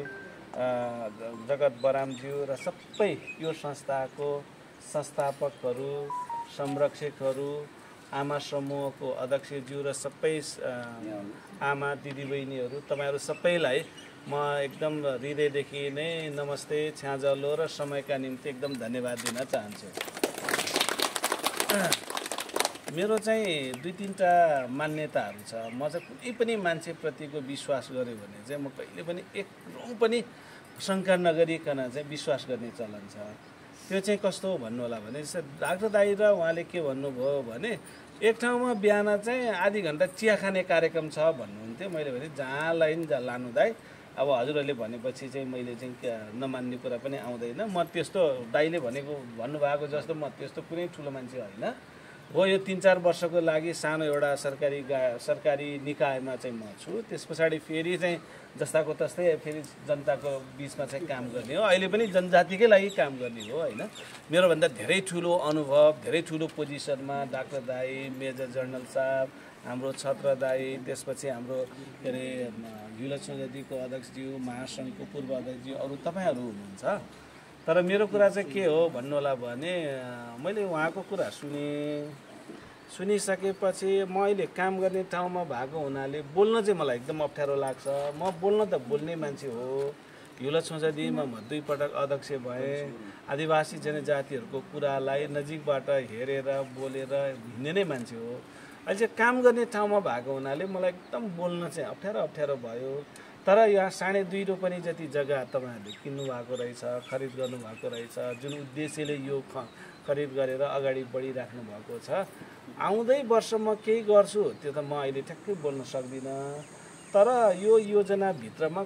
जगत बरामज्यू र सबै यो संस्थाको संस्थापकहरू, संरक्षकहरू, आमा समूहको अध्यक्षज्यू र सबै आमा दिदीबहिनीहरू, तपाईँहरू सबैलाई म एकदम हृदयदेखि नै नमस्ते, छ्याजलो र समयका निम्ति एकदम धन्यवाद दिन चाहन्छु। मेरो चाहिँ 2-3टा मान्यताहरू छ। म चाहिँ कुनै पनि मान्छेप्रतिको विश्वास गरेँ भने चाहिँ म कहिले पनि एक रौँ पनि शङ्का नगरिकन चाहिँ विश्वास गर्ने चलन छ। त्यो चाहिँ कस्तो हो भन्नु होला भने डाक्टर दाई र उहाँले के भन्नुभयो भने एक ठाउँमा बिहान चाहिँ आधी घन्टा चिया खाने कार्यक्रम छ भन्नुहुन्थ्यो। मैले भने जहाँ लाइन लानु दाई, अब हजुरहरूले भनेपछि चाहिँ मैले चाहिँ नमान्ने कुरा पनि आउँदैन। म त्यस्तो दाइले भनेको भन्नुभएको जस्तो म त्यस्तो कुनै ठुलो मान्छे होइन हो। यो 3-4 वर्षको लागि सानो एउटा सरकारी निकायमा चाहिँ म छु। त्यस पछाडि फेरि चाहिँ जस्ताको तस्तै फेरि जनताको बिचमा चाहिँ काम गर्ने हो। अहिले पनि जनजातिकै लागि काम गर्ने हो होइन। मेरोभन्दा धेरै ठुलो अनुभव, धेरै ठुलो पोजिसनमा डाक्टर दाई, मेजर जनरल साहब, हाम्रो छत्र दाई, त्यसपछि हाम्रो के अरे हिलछोजदीको अध्यक्षज्यू, महासङ्घको पूर्व अध्यक्षज्यू, अरू तपाईँहरू हुनुहुन्छ। तर मेरो कुरा चाहिँ के हो भन्नु होला भने मैले उहाँको कुरा सुनिसकेपछि म अहिले काम गर्ने ठाउँमा भएको हुनाले बोल्न चाहिँ मलाई एकदम अप्ठ्यारो लाग्छ। म बोल्न त बोल्ने मान्छे हो। हिलछोजदीमा म 2 पटक अध्यक्ष भएँ। आदिवासी जनजातिहरूको कुरालाई नजिकबाट हेरेर बोलेर हिँड्ने नै मान्छे हो। अहिले चाहिँ काम गर्ने ठाउँमा भएको हुनाले मलाई एकदम बोल्न चाहिँ अप्ठ्यारो भयो। तर यहाँ 2.5 रोपनी जति जग्गा तपाईँहरूले किन्नु भएको रहेछ, खरिद गर्नुभएको रहेछ, जुन उद्देश्यले यो खरिद गरेर अगाडि बढिराख्नु भएको छ। आउँदै वर्ष म केही गर्छु त्यो त म अहिले ठ्याक्कै बोल्न सक्दिनँ। तर यो योजनाभित्रमा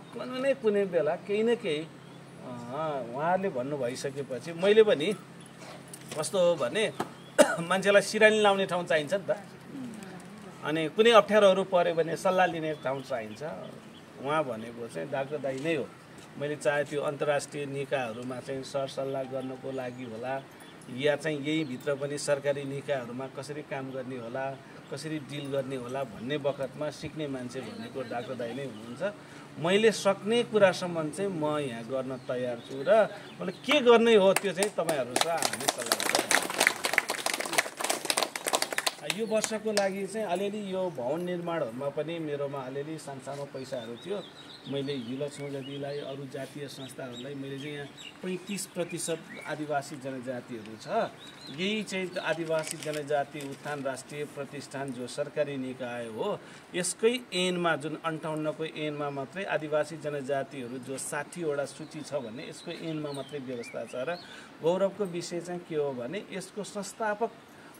कुनै बेला केही न केही उहाँहरूले भन्नु भइसकेपछि मैले पनि कस्तो हो भने मान्छेलाई सिरानी लाउने ठाउँ चाहिन्छ नि त। अनि कुनै अप्ठ्यारोहरू पऱ्यो भने सल्लाह लिने ठाउँ चाहिन्छ। उहाँ भनेको चाहिँ डाक्टर दाई नै हो। मैले चाहे त्यो अन्तर्राष्ट्रिय निकायहरूमा चाहिँ सरसल्लाह गर्नको लागि होला या चाहिँ यही भित्र पनि सरकारी निकायहरूमा कसरी काम गर्ने होला, कसरी डिल गर्ने होला भन्ने बखतमा सिक्ने मान्छे भनेको डाक्टर दाई नै हुनुहुन्छ। मैले सक्ने कुरासम्म चाहिँ म यहाँ गर्न तयार छु र मैले के गर्ने हो त्यो चाहिँ तपाईँहरूसँग हामी सल्लाह गर्छौँ। यो वर्षको लागि चाहिँ अलिअलि यो भवन निर्माणहरूमा पनि मेरोमा अलिअलि सानो पैसाहरू थियो। मैले हिलछोजदीलाई, अरू जातीय संस्थाहरूलाई मैले चाहिँ यहाँ 35% आदिवासी जनजातिहरू छ। यही चाहिँ आदिवासी जनजाति उत्थान राष्ट्रिय प्रतिष्ठान जो सरकारी निकाय हो, यसकै ऐनमा जुन 58को ऐनमा मात्रै आदिवासी जनजातिहरू जो 60वटा सूची छ भने यसको ऐनमा मात्रै व्यवस्था छ। र गौरवको विषय चाहिँ के हो भने यसको संस्थापक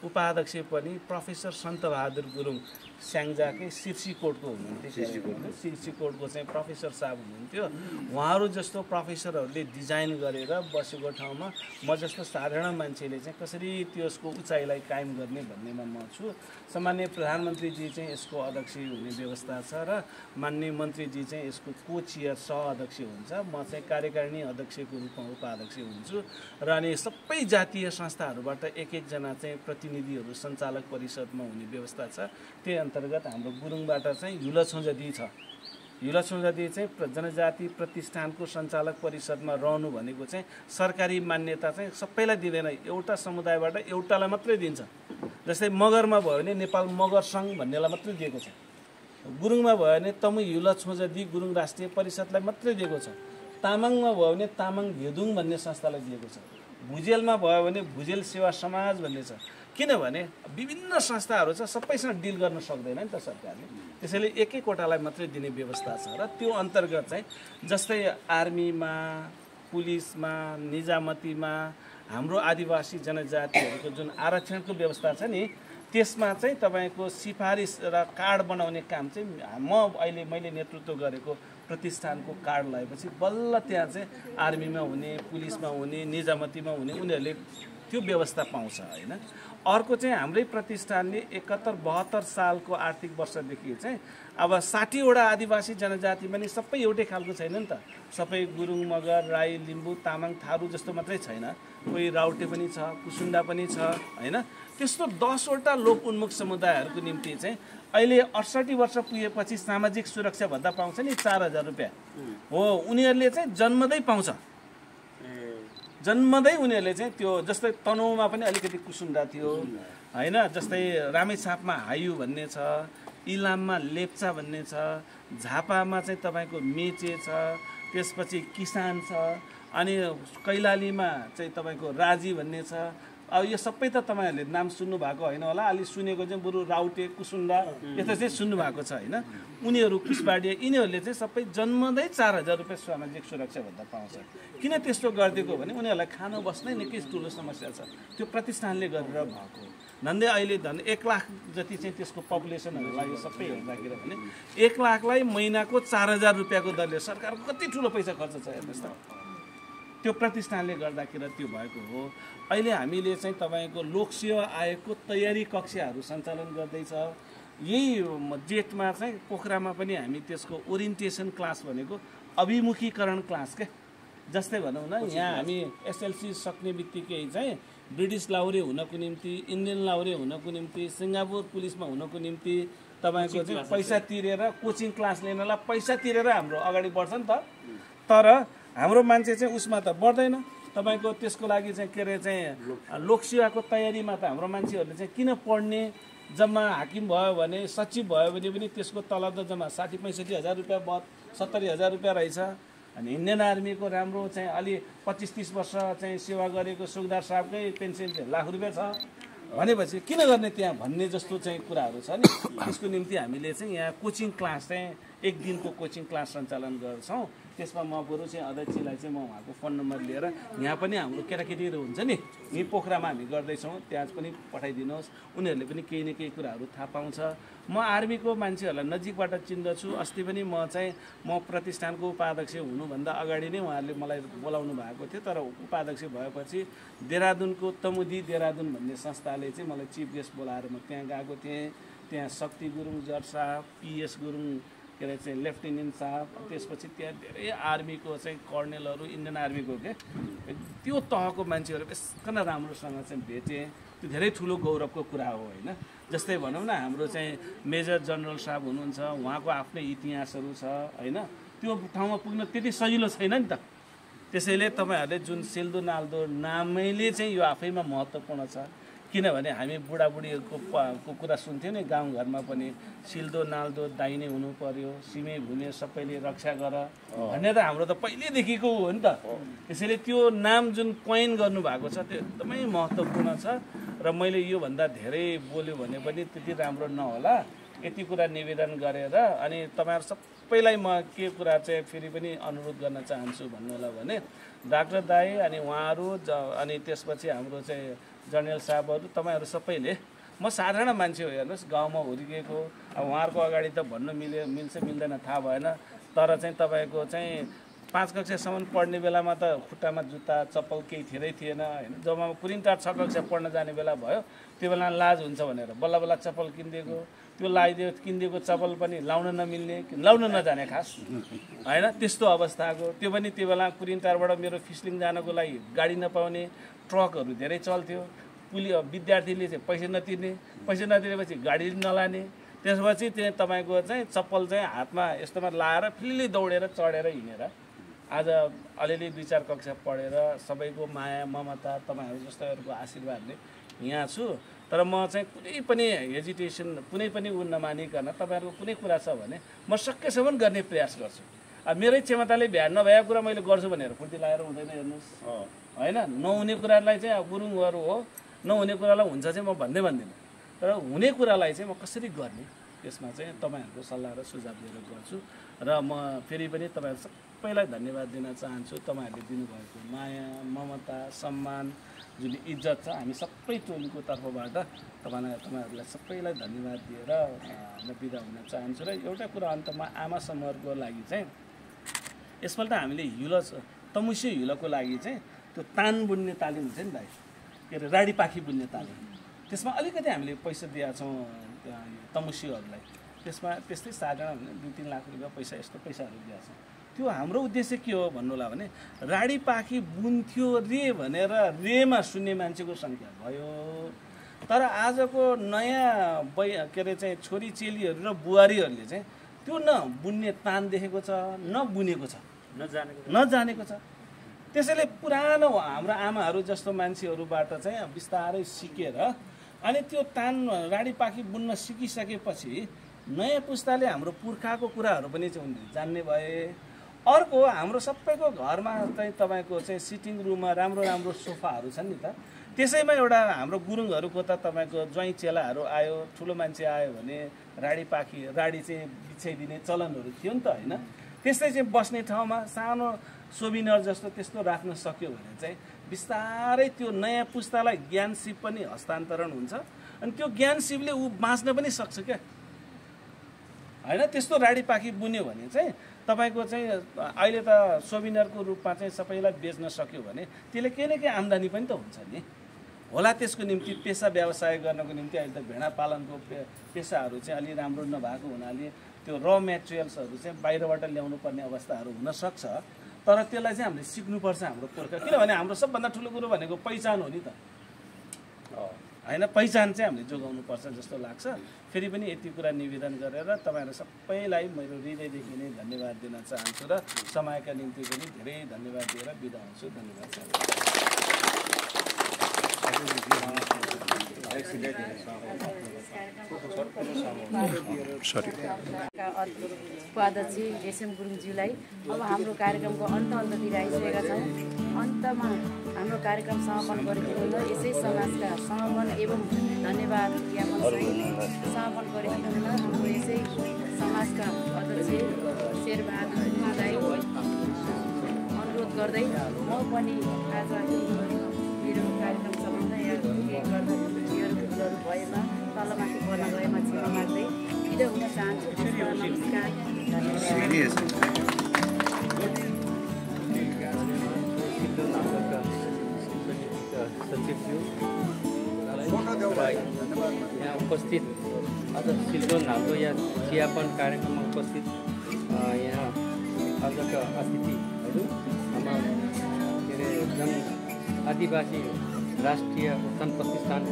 उपाध्यक्ष पनि प्रोफेसर सन्तबहादुर गुरुङ स्याङ्जाकै सिर्सीकोटको हुनुहुन्थ्यो। सिर्सीकोटको चाहिँ प्रोफेसर साहब हुनुहुन्थ्यो। उहाँहरू जस्तो प्रोफेसरहरूले डिजाइन गरेर बसेको ठाउँमा म जस्तो साधारण मान्छेले चाहिँ कसरी त्यसको उचाइलाई कायम गर्ने भन्नेमा म छु। सामान्य प्रधानमन्त्रीजी चाहिँ यसको अध्यक्ष हुने व्यवस्था छ र माननीय मन्त्रीजी चाहिँ यसको को-चेयर सह-अध्यक्ष हुन्छ। म चाहिँ कार्यकारिणी अध्यक्षको रूपमा उपाध्यक्ष हुन्छु। र अनि सबै जातीय संस्थाहरूबाट एक-एकजना चाहिँ प्रतिनिधिहरू सञ्चालक परिषदमा हुने व्यवस्था छ। त्यही अन्तर्गत हाम्रो गुरुङबाट चाहिँ हिलछोजदी छ। हिलछोजदी चाहिँ जनजाति प्रतिष्ठानको सञ्चालक परिषदमा रहनु भनेको चाहिँ सरकारी मान्यता चाहिँ सबैलाई दिँदैन, एउटा समुदायबाट एउटालाई मात्रै दिन्छ। जस्तै मगरमा भयो भने नेपाल मगर सङ्घ भन्नेलाई मात्रै दिएको छ। गुरुङमा भयो भने तमु हिलछोजदी गुरुङ राष्ट्रिय परिषदलाई मात्रै दिएको छ। तामाङमा भयो भने तामाङ घेदुङ भन्ने संस्थालाई दिएको छ, भुजेलमा भयो भने भुजेल सेवा समाज भन्ने छ। किनभने विभिन्न संस्थाहरू छ, सबैसँग डिल गर्न सक्दैन नि त सरकारले, त्यसैले एकैवटालाई मात्रै दिने व्यवस्था छ। र त्यो अन्तर्गत चाहिँ जस्तै आर्मीमा, पुलिसमा, निजामतीमा हाम्रो आदिवासी जनजातिहरूको जुन आरक्षणको व्यवस्था छ नि, त्यसमा चाहिँ तपाईँको सिफारिस र कार्ड बनाउने काम चाहिँ मैले नेतृत्व गरेको प्रतिष्ठानको कार्ड लगाएपछि बल्ल त्यहाँ चाहिँ आर्मीमा हुने, पुलिसमा हुने, निजामतीमा हुने उनीहरूले त्यो व्यवस्था पाउँछ होइन। अर्को चाहिँ हाम्रै प्रतिष्ठानले 71-72 सालको आर्थिक वर्षदेखि चाहिँ अब 60वटा आदिवासी जनजाति पनि सबै एउटै खालको छैन नि त, सबै गुरुङ, मगर, राई, लिम्बू, तामाङ, थारू जस्तो मात्रै छैन, कोही राउटे पनि छ, कुसुन्डा पनि छ होइन। त्यस्तो 10वटा लोक उन्मुख समुदायहरूको निम्ति चाहिँ अहिले 68 वर्ष पुगेपछि सामाजिक सुरक्षा भत्ता पाउँछ नि 4000 रुपियाँ हो, उनीहरूले चाहिँ जन्मदै पाउँछ। जन्मदै उनीहरूले चाहिँ त्यो जस्तै तनहुँमा पनि अलिकति कुसुन्डा थियो होइन, जस्तै रामेछापमा हायु भन्ने छ, इलाममा लेप्चा भन्ने छ, झापामा चाहिँ तपाईँको मेचे छ, त्यसपछि किसान छ, अनि कैलालीमा चाहिँ तपाईँको राजी भन्ने छ। अब यो सबै त तपाईँहरूले नाम सुन्नु भएको होइन होला, अलि सुनेको चाहिँ बरु राउटे, कुसुन्डा यस्तो चाहिँ सुन्नु भएको छ होइन। उनीहरू कुसबाडिया यिनीहरूले चाहिँ सबै जन्मदै 4000 रुपियाँ सामाजिक सुरक्षा भत्ता पाउँछ। किन त्यस्तो गरिदिएको भने उनीहरूलाई खानु बस्नै निकै ठुलो समस्या छ, त्यो प्रतिष्ठानले गरेर भएको। झन्डै अहिले झन् 1 लाख जति चाहिँ त्यसको पपुलेसनहरूलाई यो सबै हेर्दाखेरि भने 1 लाखलाई महिनाको 4000 रुपियाँको दरले सरकारको कति ठुलो पैसा खर्च छ हेर्नुहोस् त, त्यो प्रतिष्ठानले गर्दाखेरि त्यो भएको हो। अहिले हामीले चाहिँ तपाईँको लोकसेवा आयोगको तयारी कक्षाहरू सञ्चालन गर्दैछ। यही जेठमा चाहिँ पोखरामा पनि हामी त्यसको ओरिएन्टेसन क्लास भनेको अभिमुखीकरण क्लास के, जस्तै भनौँ न यहाँ हामी एसएलसी सक्ने बित्तिकै चाहिँ ब्रिटिस लाउरे हुनको निम्ति, इन्डियन लाउरे हुनको निम्ति, सिङ्गापुर पुलिसमा हुनको निम्ति तपाईँको चाहिँ पैसा तिरेर कोचिङ क्लास लिनलाई पैसा तिरेर हाम्रो अगाडि बढ्छ नि त। तर हाम्रो मान्छे चाहिँ उसमा त बढ्दैन। तपाईँको त्यसको लागि चाहिँ के अरे चाहिँ लोकसेवाको तयारीमा त हाम्रो मान्छेहरूले चाहिँ किन पढ्ने, जम्मा हाकिम भयो भने, सचिव भयो भने पनि त्यसको तलब त जम्मा 60-65 हजार रुपियाँ 70 हजार रुपियाँ रहेछ। अनि इन्डियन आर्मीको राम्रो चाहिँ अलि 25-30 वर्ष चाहिँ सेवा गरेको सुखदार साहबकै पेन्सन चाहिँ लाख रुपियाँ छ भनेपछि किन गर्ने त्यहाँ भन्ने जस्तो चाहिँ कुराहरू छ नि। त्यसको निम्ति हामीले चाहिँ यहाँ कोचिङ क्लास चाहिँ 1 दिनको कोचिङ क्लास सञ्चालन गर्छौँ। त्यसमा म बरु चाहिँ अध्यक्षलाई चाहिँ म उहाँको फोन नम्बर लिएर यहाँ पनि हाम्रो केटाकेटीहरू हुन्छ नि, यहीँ पोखरामा हामी गर्दैछौँ, त्यहाँ पनि पठाइदिनुहोस्, उनीहरूले पनि केही न केही कुराहरू थाहा पाउँछ। म आर्मीको मान्छेहरूलाई नजिकबाट चिन्दछु। अस्ति पनि म प्रतिष्ठानको उपाध्यक्ष हुनुभन्दा अगाडि नै उहाँहरूले मलाई बोलाउनु भएको थियो, तर उपाध्यक्ष भएपछि देहरादुनको तमुदी देहरादुन भन्ने संस्थाले चाहिँ मलाई चिफ गेस्ट बोलाएर म त्यहाँ गएको थिएँ। त्यहाँ शक्ति गुरुङ जज साहब, पिएस गुरुङ के अरे चाहिँ लेफ्टिनेन्ट साहब, त्यसपछि त्यहाँ धेरै आर्मीको चाहिँ कर्नेलहरू, इन्डियन आर्मीको त्यो तहको मान्छेहरू बेसकन राम्रोसँग चाहिँ भेटेँ। त्यो धेरै ठुलो गौरवको कुरा हो होइन। जस्तै भनौँ न हाम्रो चाहिँ मेजर जनरल साहब हुनुहुन्छ, उहाँको आफ्नै इतिहासहरू छ होइन। त्यो ठाउँमा पुग्न त्यति सजिलो छैन नि त। त्यसैले तपाईँहरूले जुन सिल्दो नाल्दो नामैले चाहिँ यो आफैमा महत्त्वपूर्ण छ। किनभने हामी बुढाबुढीहरूको कुरा सुन्थ्यौँ नि गाउँघरमा पनि, सिल्दो नाल्दो दाहिने हुनु पर्यो, सिमे भुमे सबैले रक्षा गर भन्ने त हाम्रो त पहिल्यैदेखिको हो नि त। त्यसैले त्यो नाम जुन कोइन गर्नुभएको छ त्यो एकदमै महत्त्वपूर्ण छ। र मैले योभन्दा धेरै बोल्यो भने पनि त्यति राम्रो नहोला। यति कुरा निवेदन गरेर अनि तपाईँहरू सबैलाई म के कुरा चाहिँ फेरि पनि अनुरोध गर्न चाहन्छु भन्नु होला भने, डाक्टर दाई अनि उहाँहरू अनि त्यसपछि हाम्रो चाहिँ जनरल साहबहरू, तपाईँहरू सबैले, म साधारण मान्छे हो हेर्नुहोस्, गाउँमा हुर्किएको, अब उहाँहरूको अगाडि त भन्नु मिल्छ मिल्दैन थाहा भएन। तर चाहिँ तपाईँको चाहिँ 5 कक्षासम्म पढ्ने बेलामा त खुट्टामा जुत्ता चप्पल केही थिएरै थिएन होइन। जब कुरिन्टार 6 कक्षा पढ्न जाने बेला भयो त्यो बेला लाज हुन्छ भनेर बल्ल बल्ल चप्पल किनिदिएको, त्यो लगाइदियो किनिदिएको चप्पल पनि लाउन नमिल्ने, लाउन नजाने खास होइन, त्यस्तो अवस्थाको। त्यो पनि त्यो बेला कुरिन्टारबाट मेरो फिस्लिङ जानको लागि गाडी नपाउने, ट्रकहरू धेरै चल्थ्यो। विद्यार्थीले चाहिँ पैसा नतिर्नेपछि गाडी नलाने, त्यसपछि त्यहाँ तपाईँको चाहिँ चप्पल चाहिँ हातमा यस्तोमा लाएर फिल्ली दौडेर चढेर हिँडेर आज अलिअलि 2-4 कक्षा पढेर सबैको माया ममता तपाईँहरू जस्तैहरूको आशीर्वादले यहाँ छु। तर म चाहिँ कुनै पनि हेजिटेसन, कुनै पनि ऊ नमानिकन तपाईँहरूको कुनै कुरा छ भने म सकेसम्म गर्ने प्रयास गर्छु। मेरै क्षमताले भ्याड नभएको कुरा मैले गर्छु भनेर फुर्ती लगाएर हुँदैन हेर्नुहोस् होइन नहुने कुरालाई चाहिँ अब गुरुङहरू हो नहुने कुरालाई हुन्छ चाहिँ म भन्दिनँ तर हुने कुरालाई चाहिँ म कसरी गर्ने त्यसमा चाहिँ तपाईँहरूको सल्लाह र सुझाव दिएर गर्छु र म फेरि पनि तपाईँहरू सबैलाई धन्यवाद दिन चाहन्छु तपाईँहरूले दिनुभएको माया ममता सम्मान जुन इज्जत छ हामी सबै टोलीको तर्फबाट तपाईँहरूलाई सबैलाई धन्यवाद दिएर म बिदा हुन चाहन्छु र एउटा कुरा अन्तमा आमा समूहको लागि चाहिँ यसपल्ट हामीले हिलो तमुसे हिलोको लागि चाहिँ त्यो तान बुन्ने तालिम हुन्छ नि दाइ के अरे राडी पाखी बुन्ने तालिम त्यसमा अलिकति हामीले पैसा दिएका छौँ तमुसीहरूलाई त्यसमा त्यस्तै 7 जना 2-3 लाख रुपियाँ पैसा यस्तो पैसाहरू दिएका छौँ त्यो हाम्रो उद्देश्य के हो भन्नुलाई भने राडी पाखी बुन्थ्यो रे भनेर रेमा सुन्ने मान्छेको सङ्ख्या भयो तर आजको नयाँ के अरे चाहिँ छोरी चेलीहरू र बुहारीहरूले चाहिँ त्यो न बुन्ने तान देखेको छ न बुनेको छ नजानेको छ त्यसैले पुरानो हाम्रो आमाहरू जस्तो मान्छेहरूबाट चाहिँ बिस्तारै सिकेर अनि त्यो तान राडी पाखी बुन्न सिकिसकेपछि नयाँ पुस्ताले हाम्रो पुर्खाको कुराहरू पनि चाहिँ जान्ने भए अर्को हाम्रो सबैको घरमा चाहिँ तपाईँको चाहिँ सिटिङ रुममा राम्रो राम्रो सोफाहरू छन् नि त त्यसैमा एउटा हाम्रो गुरुङहरूको त तपाईँको ज्वाइँ चेलाहरू आयो ठुलो मान्छे आयो भने राडी चाहिँ बिछाइदिने चलनहरू थियो नि त होइन त्यस्तै चाहिँ बस्ने ठाउँमा सानो सोभिनर जस्तो त्यस्तो राख्न सक्यो भने चाहिँ बिस्तारै त्यो नयाँ पुस्तालाई ज्ञान सिप पनि हस्तान्तरण हुन्छ अनि त्यो ज्ञान सिपले ऊ बाँच्न पनि सक्छ क्या होइन त्यस्तो राडी पाखी बुन्यो भने चाहिँ तपाईँको चाहिँ अहिले त सोभिनरको रूपमा चाहिँ सबैलाई बेच्न सक्यो भने त्यसले केही न केही आम्दानी पनि त हुन्छ नि होला त्यसको निम्ति पेसा व्यवसाय गर्नको निम्ति अहिले त भेडा पालनको पेसाहरू चाहिँ अलि राम्रो नभएको हुनाले त्यो र मेटेरियल्सहरू चाहिँ बाहिरबाट ल्याउनु पर्ने अवस्थाहरू हुनसक्छ तर त्यसलाई चाहिँ हामीले सिक्नुपर्छ हाम्रो पुर्खा किनभने हाम्रो सबभन्दा ठुलो कुरो भनेको पहिचान हो नि त होइन पहिचान चाहिँ हामीले जोगाउनुपर्छ जस्तो लाग्छ फेरि पनि यति कुरा निवेदन गरेर तपाईँहरू सबैलाई मेरो हृदयदेखि नै धन्यवाद दिन चाहन्छु र समयका निम्ति पनि धेरै धन्यवाद दिएर बिदा हुन्छु धन्यवाद उपाध्यक्ष रेशम गुरुङज्यूलाई अब हाम्रो कार्यक्रमको अन्ततिर आइसकेका छौँ अन्तमा हाम्रो कार्यक्रम समापन गरिदिनु यसै समाजका समापन एवं धन्यवाद ज्ञापन समापन गरिदिनु हाम्रो यसै समाजका अध्यक्ष शेरबहादुरलाई अनुरोध गर्दै म पनि आज मेरो कार्यक्रम सम्बन्ध भएमा तलमाथि पर्न गएमा क्षमा माग्दै बिदा हुन चाहन्छु नमस्कार यहाँ उपस्थित अझ सिल्डो नाल्दो या चियापन कार्यक्रममा उपस्थित यहाँ आजका अतिथिहरू हाम्रो के अरे जन आदिवासी राष्ट्रिय उत्थान प्रतिष्ठान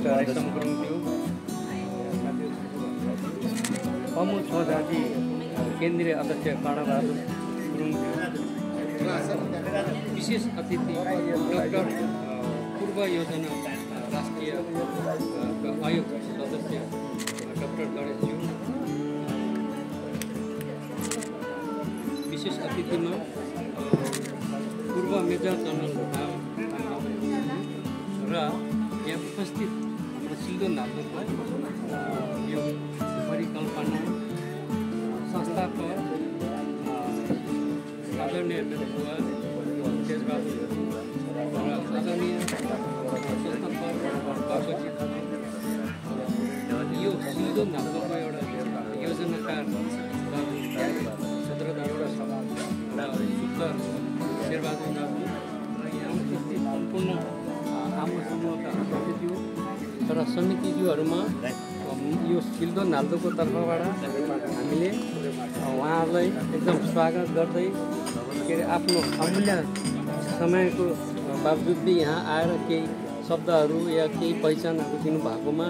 रेशम गुरुङज्यू अमु छोजाजी केन्द्रीय अध्यक्ष कर्णबहादुर गुरुङज्यू विशेष अतिथि डाक्टर पूर्व योजना राष्ट्रिय आयोग सदस्य डाक्टर गणेशज्यू विशेष अतिथिमा पूर्व मेजर जनरल र यहाँ उपस्थित हाम्रो सिल्डो नाल्दोको यो परिकल्पना संस्थाको आदरणीय बुवा तेजबहादुर र आदरणीय यो सिल्डो नाल्दोको एउटा योजनाकार सूत्रधार शुक्ल शेरबहादुर बाबु र यहाँ उपस्थित सम्पूर्ण आमा समूहका अतिथिज्यू र समितिज्यूहरूमा यो सिल्डो नाल्दोको तर्फबाट हामीले उहाँहरूलाई एकदम स्वागत गर्दै के अरे आफ्नो अमूल्य समयको बावजुद यहाँ आएर केही शब्दहरू या केही पहिचानहरू दिनुभएकोमा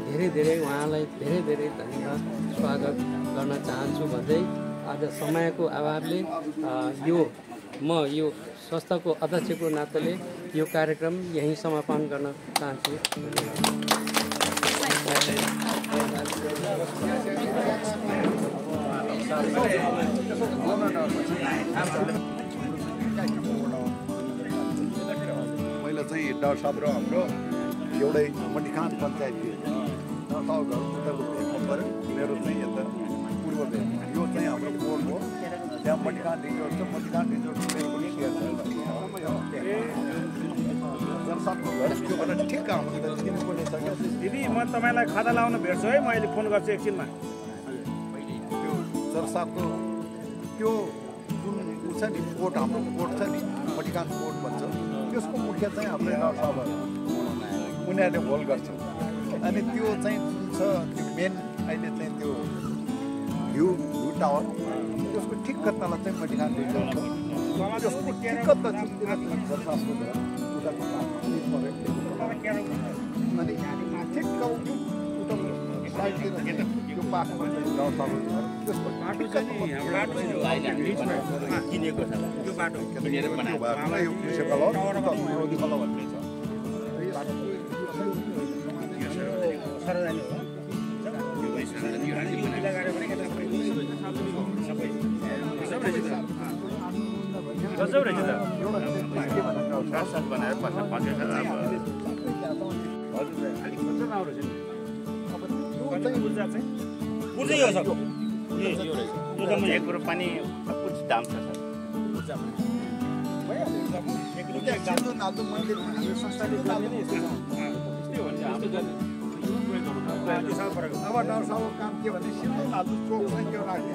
हामी धेरै उहाँलाई धेरै धन्यवाद स्वागत गर्न चाहन्छु भन्दै आज समयको अभावले म यो संस्थाको अध्यक्षको नाताले यो कार्यक्रम यहीँ समापन गर्न चाहन्छु मैले चाहिँ डाक्टर साहब र हाम्रो एउटै मटिखान पञ्चायत थियो डाक्टर साहब घर उताको भेट्नु पऱ्यो मेरो चाहिँ यता पूर्व भेट यो चाहिँ हाम्रो बोर्ड हो त्यहाँ मटिखान रिजोर्ट छ मटिखान रिजोर्ट मेरो पनि सेयर छ साहबको घर त्यो भएर ठिक हाम्रो चिन्नुपर्ने छ क्या दिदी म तपाईँलाई खाता लाउन भेट्छु है म अहिले फोन गर्छु एकछिनमा त्यो सरसापको त्यो जुन ऊ छ नि कोट हाम्रो कोट छ नि मटिकान कोट भन्छ त्यसको मुख्य चाहिँ हाम्रो डाक्टर साहबहरू उनीहरूले होल्ड गर्छ अनि त्यो चाहिँ जुन छ त्यो मेन अहिले चाहिँ त्यो भ्यू टावर त्यसको ठिक्क तल चाहिँ मटिकान रिजोर्ट छ त्यसको ठिक्क दक्षिणतिर सरसापको घर अनि ठिक्क साइडतिर त्यो बाटो डाक्टर साहबको घर त्यसको किनेको छ त्यो बाटो किनेर बनाएको यो मुनिसिपल हो विरोधी कल भन्ने छ गजब रहेछ त बनाएर पस्न पकेछ एक रुपियाँ पनि कुछ दाम छ अब डाक्टर साहबको काम के भने सिधै नाल्दो चोक चाहिँ त्यो राख्ने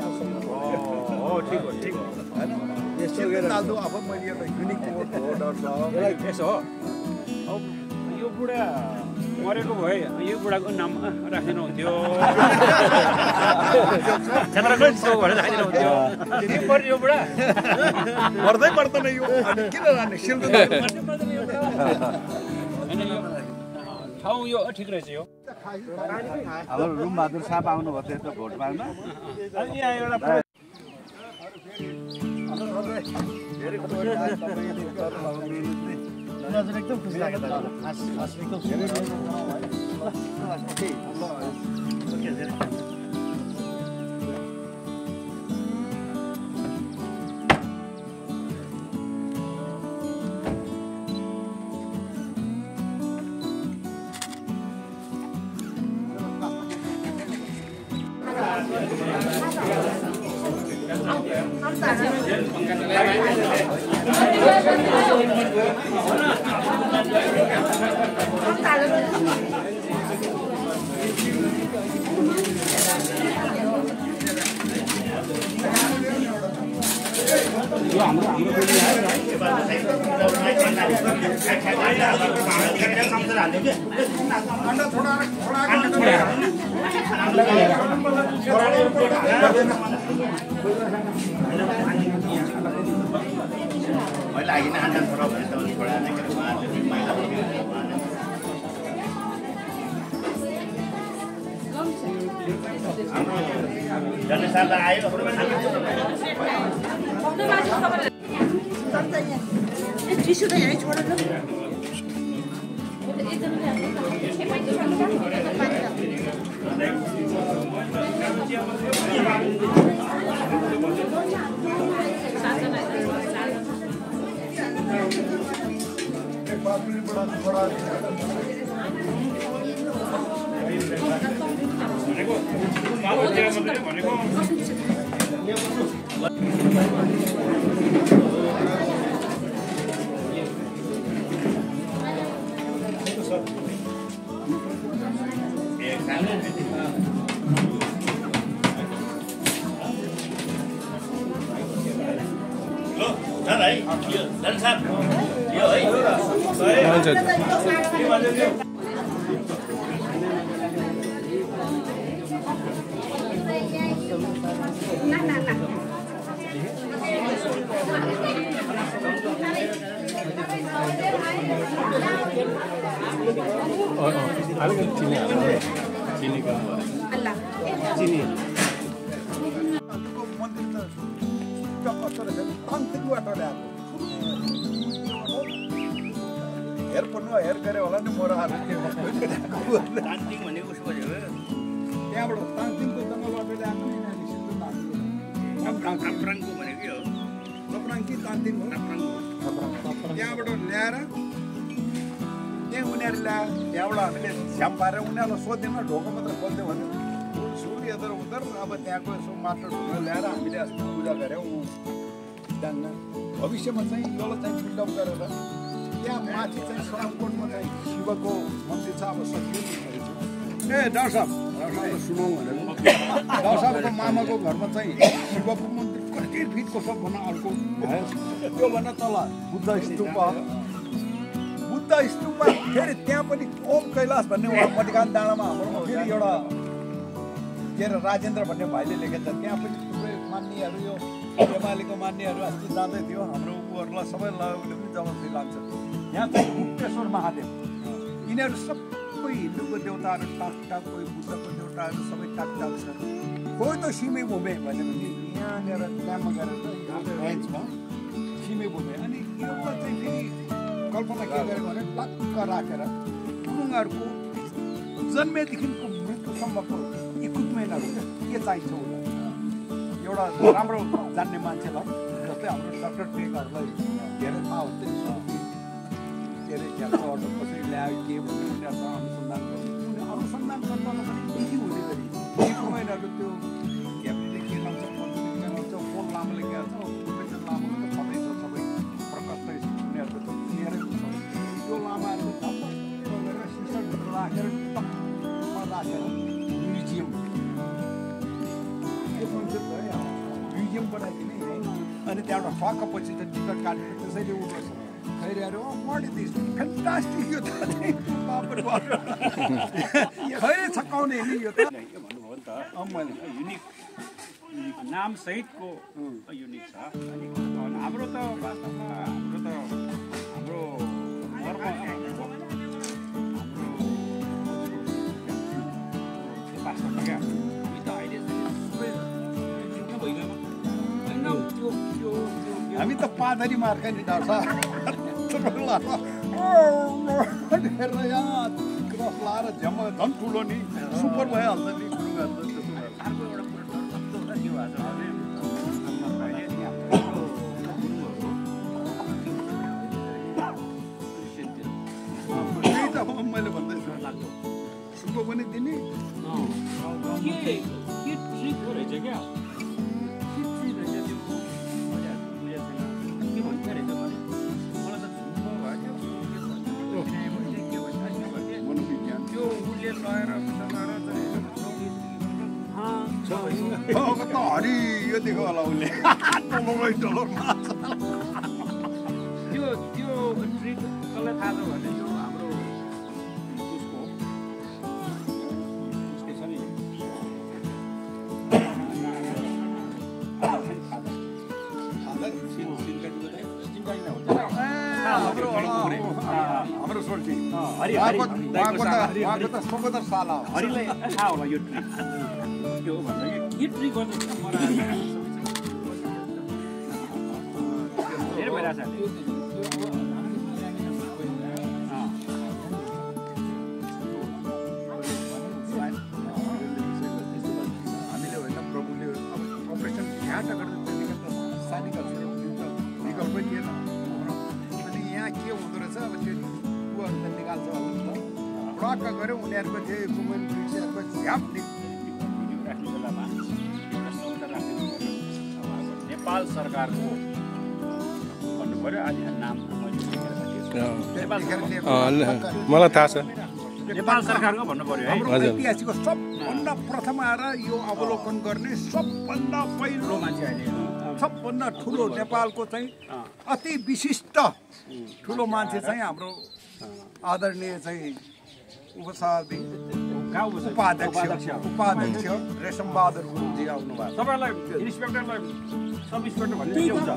हो ठिक हो ठिक हो सिधै नाल्दो अब मैले एउटा युनिक कोड हो डाक्टर साहब यसो हो अब यो बुढा मरेको भए यो बुढाको नाम राखिदिनु हुन्थ्यो क्षेत्रको चोक भनेर राखिदिनु हुन्थ्यो के पर्यो यो बुढा पर्दै पर्दैन यो अनि किन राख्ने सिल्दो ठाउँ यो ठिक रहेछ यो हाम्रो रुमबहादुर साहब आउनुभएको थियो त भोट माग्न अनि यहाँ एउटा एकदम खुसी लाग्यो मैले आइन आना छोरा भने त छोरा नै के महिला जने साहब आयो टिस्यु त यही छोडेर हेर गरे होला नि मोराहरू तान्तिङ भन्ने उसको भयो त्यहाँबाट तान्तिङको जङ्गलबाट ल्याएको नि सिधो नाच्नु ताप्राङको भनेको हो ताप्राङ कि तान्तिङ हो त्यहाँबाट ल्याएर त्यहाँ उनीहरू ल्यायो त्यहाँबाट हामीले झ्याम पारेर उनीहरूलाई सोध्दैनौँ ढोका मात्र खोल्थ्यो भने सुर यदर उधर अब त्यहाँको यसो माटो ढुङ्गा ल्याएर हामीले यस्तो पूजा गऱ्यौँ जान्न भविष्यमा चाहिँ यसलाई चाहिँ बिल्डअप गरेर त्यहाँ माथि चाहिँ सरामकोटमा चाहिँ शिवको मन्दिर छ अब सकियो ए डाक्टर साहब सुनौँ भनेको डाक्टर साहबको मामाको घरमा चाहिँ शिवको मन्दिर कति फिटको सबभन्दा अर्को भयो त्योभन्दा तल बुद्ध स्तूप फेरि त्यहाँ पनि ओम कैलाश भन्ने उहाँ मटिकान डाँडामा हाम्रोमा फेरि एउटा के अरे राजेन्द्र भन्ने भाइले लेखेको छ त्यहाँ पनि थुप्रै मान्नेहरू यो एमालेको मान्नेहरू अस्ति जाँदै थियो हाम्रो उहरूलाई सबै उसले पनि जबरजस्ती लान्छ यहाँ चाहिँ गुप्तेश्वर महादेव यिनीहरू सबै हिन्दूको देउताहरू टाकटाक कोही बुद्धको देउताहरू सबै टाकटाक छ कोही त सिमे भूमे भन्यो भने यहाँनिर ड्याममा गएर रेन्जमा सिमे भूमे अनि एउटा चाहिँ फेरि कल्पना के गरेको भने टक्क राखेर गुरुङहरूको जन्मेदेखिको मृत्युसम्मको इक्विपमेन्टहरू के चाहिन्छ उसलाई एउटा राम्रो जान्ने मान्छेलाई जस्तै हाम्रो डाक्टर टेकहरूलाई धेरै थाहा हुन्छ नि के अरे क्यान्सरहरू कसरी ल्यायो के भन्ने उनीहरूसँग अनुसन्धान गर्नु अनुसन्धान गर्नलाई पनि इजी हुने गरी इक्विपमेन्टहरू त्यो क्याप्टेनले के लाउँछ पन्छले के लाउँछ फोन लामोले के हाल्छ प्रोफेसर लामोले त सबै छ सबै प्रकट उनीहरूको त क्लियरै हुन्छ त्यो लामाहरू गरेर सिस्टमभित्र राखेर टक्कमा राखेर म्युजियम त्यो कन्सेप्ट है म्युजियम बनाइदिने अनि त्यहाँबाट ठक्क पछि त टिकट काटेर त्यसैले उठेछ खैरीहरू वाट इज दिस फ्यान्टास्टिक यो त खैरी छकाउने नि यो त भन्नुभयो नि त मैले युनिक नाम सहितको युनिक छ अनि हाम्रो त वास्तवमा हाम्रो मर्म हामी त पादरी मार्का नि डाक्टर हेरेर यहाँ क्रस लाएर झ्याम झन् ठुलो नि सुपर भइहाल्छ नि गुरुङहरू मैले भन्दैछु सुको पनि दिने हरियो देख्यो होला उसले डलर त्यो ट्रिक कसलाई थाहा छ भने यो हाम्रो उसको छ नि हाम्रो सोल्टी उहाँको त सगोदर साला हरिलाई थाहा होला यो ट्रिक के हो भन्दा के ट्रिक गर्छ धेरै भइरहेछ हामीले होइन प्रभुले अपरेसन घाँट गर्दा सानिकल विकल्पै थिएन अनि यहाँ के हुँदो रहेछ अब त्यो उहरू त निकाल्छ होला नि त प्रक्क गऱ्यो उनीहरूको त्यो वुमेन ब्रिटिसहरूको झ्याप राख्ने बेलामा नेपाल सरकारको भन्नु पऱ्यो अलि नाम मलाई थाहा छ नेपाल सरकारको भन्नु पऱ्यो है हाम्रो ऐतिहासिकको सबभन्दा प्रथम आएर यो अवलोकन गर्ने सबभन्दा पहिलो मान्छे अहिले सबभन्दा ठुलो नेपालको चाहिँ अति विशिष्ट ठुलो मान्छे चाहिँ हाम्रो आदरणीय चाहिँ उपाध्यक्ष रेशमबहादुर गुरुङजी आउनु भएको तपाईँलाई इन्सपेक्टरलाई सब इन्सपेक्टर भन्ने के हुन्छ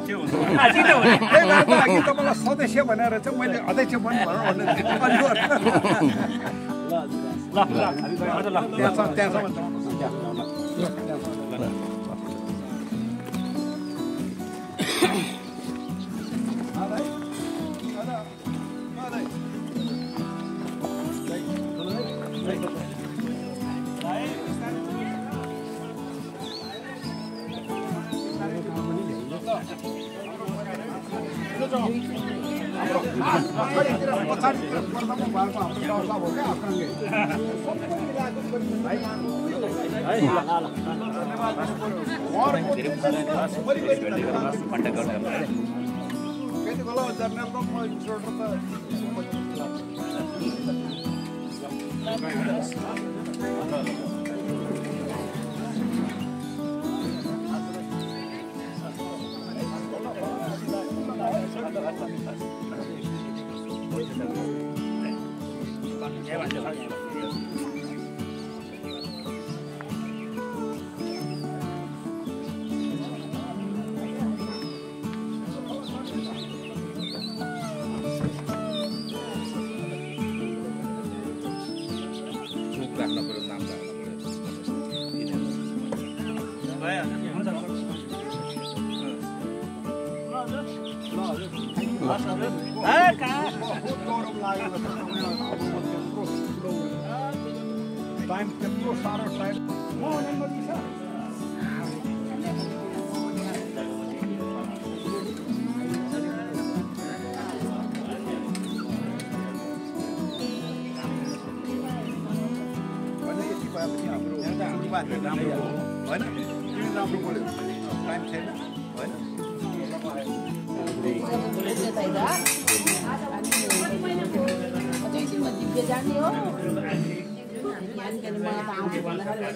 तपाईँलाई सदस्य भनेर चाहिँ मैले अध्यक्ष पनि पछाडितिर पर्दामा भएको हाम्रो डरला हो क्या आफ्नै त्यति बेला जर्नलको राख्न पर्यो नाम टाइम त्यत्रो साह्रो टाइम राम्रो हो होइन तिमी राम्रो बोल्यो टाइम छैन होइन दिव्य जाने हो मलाई त आउँछ भन्दाखेरि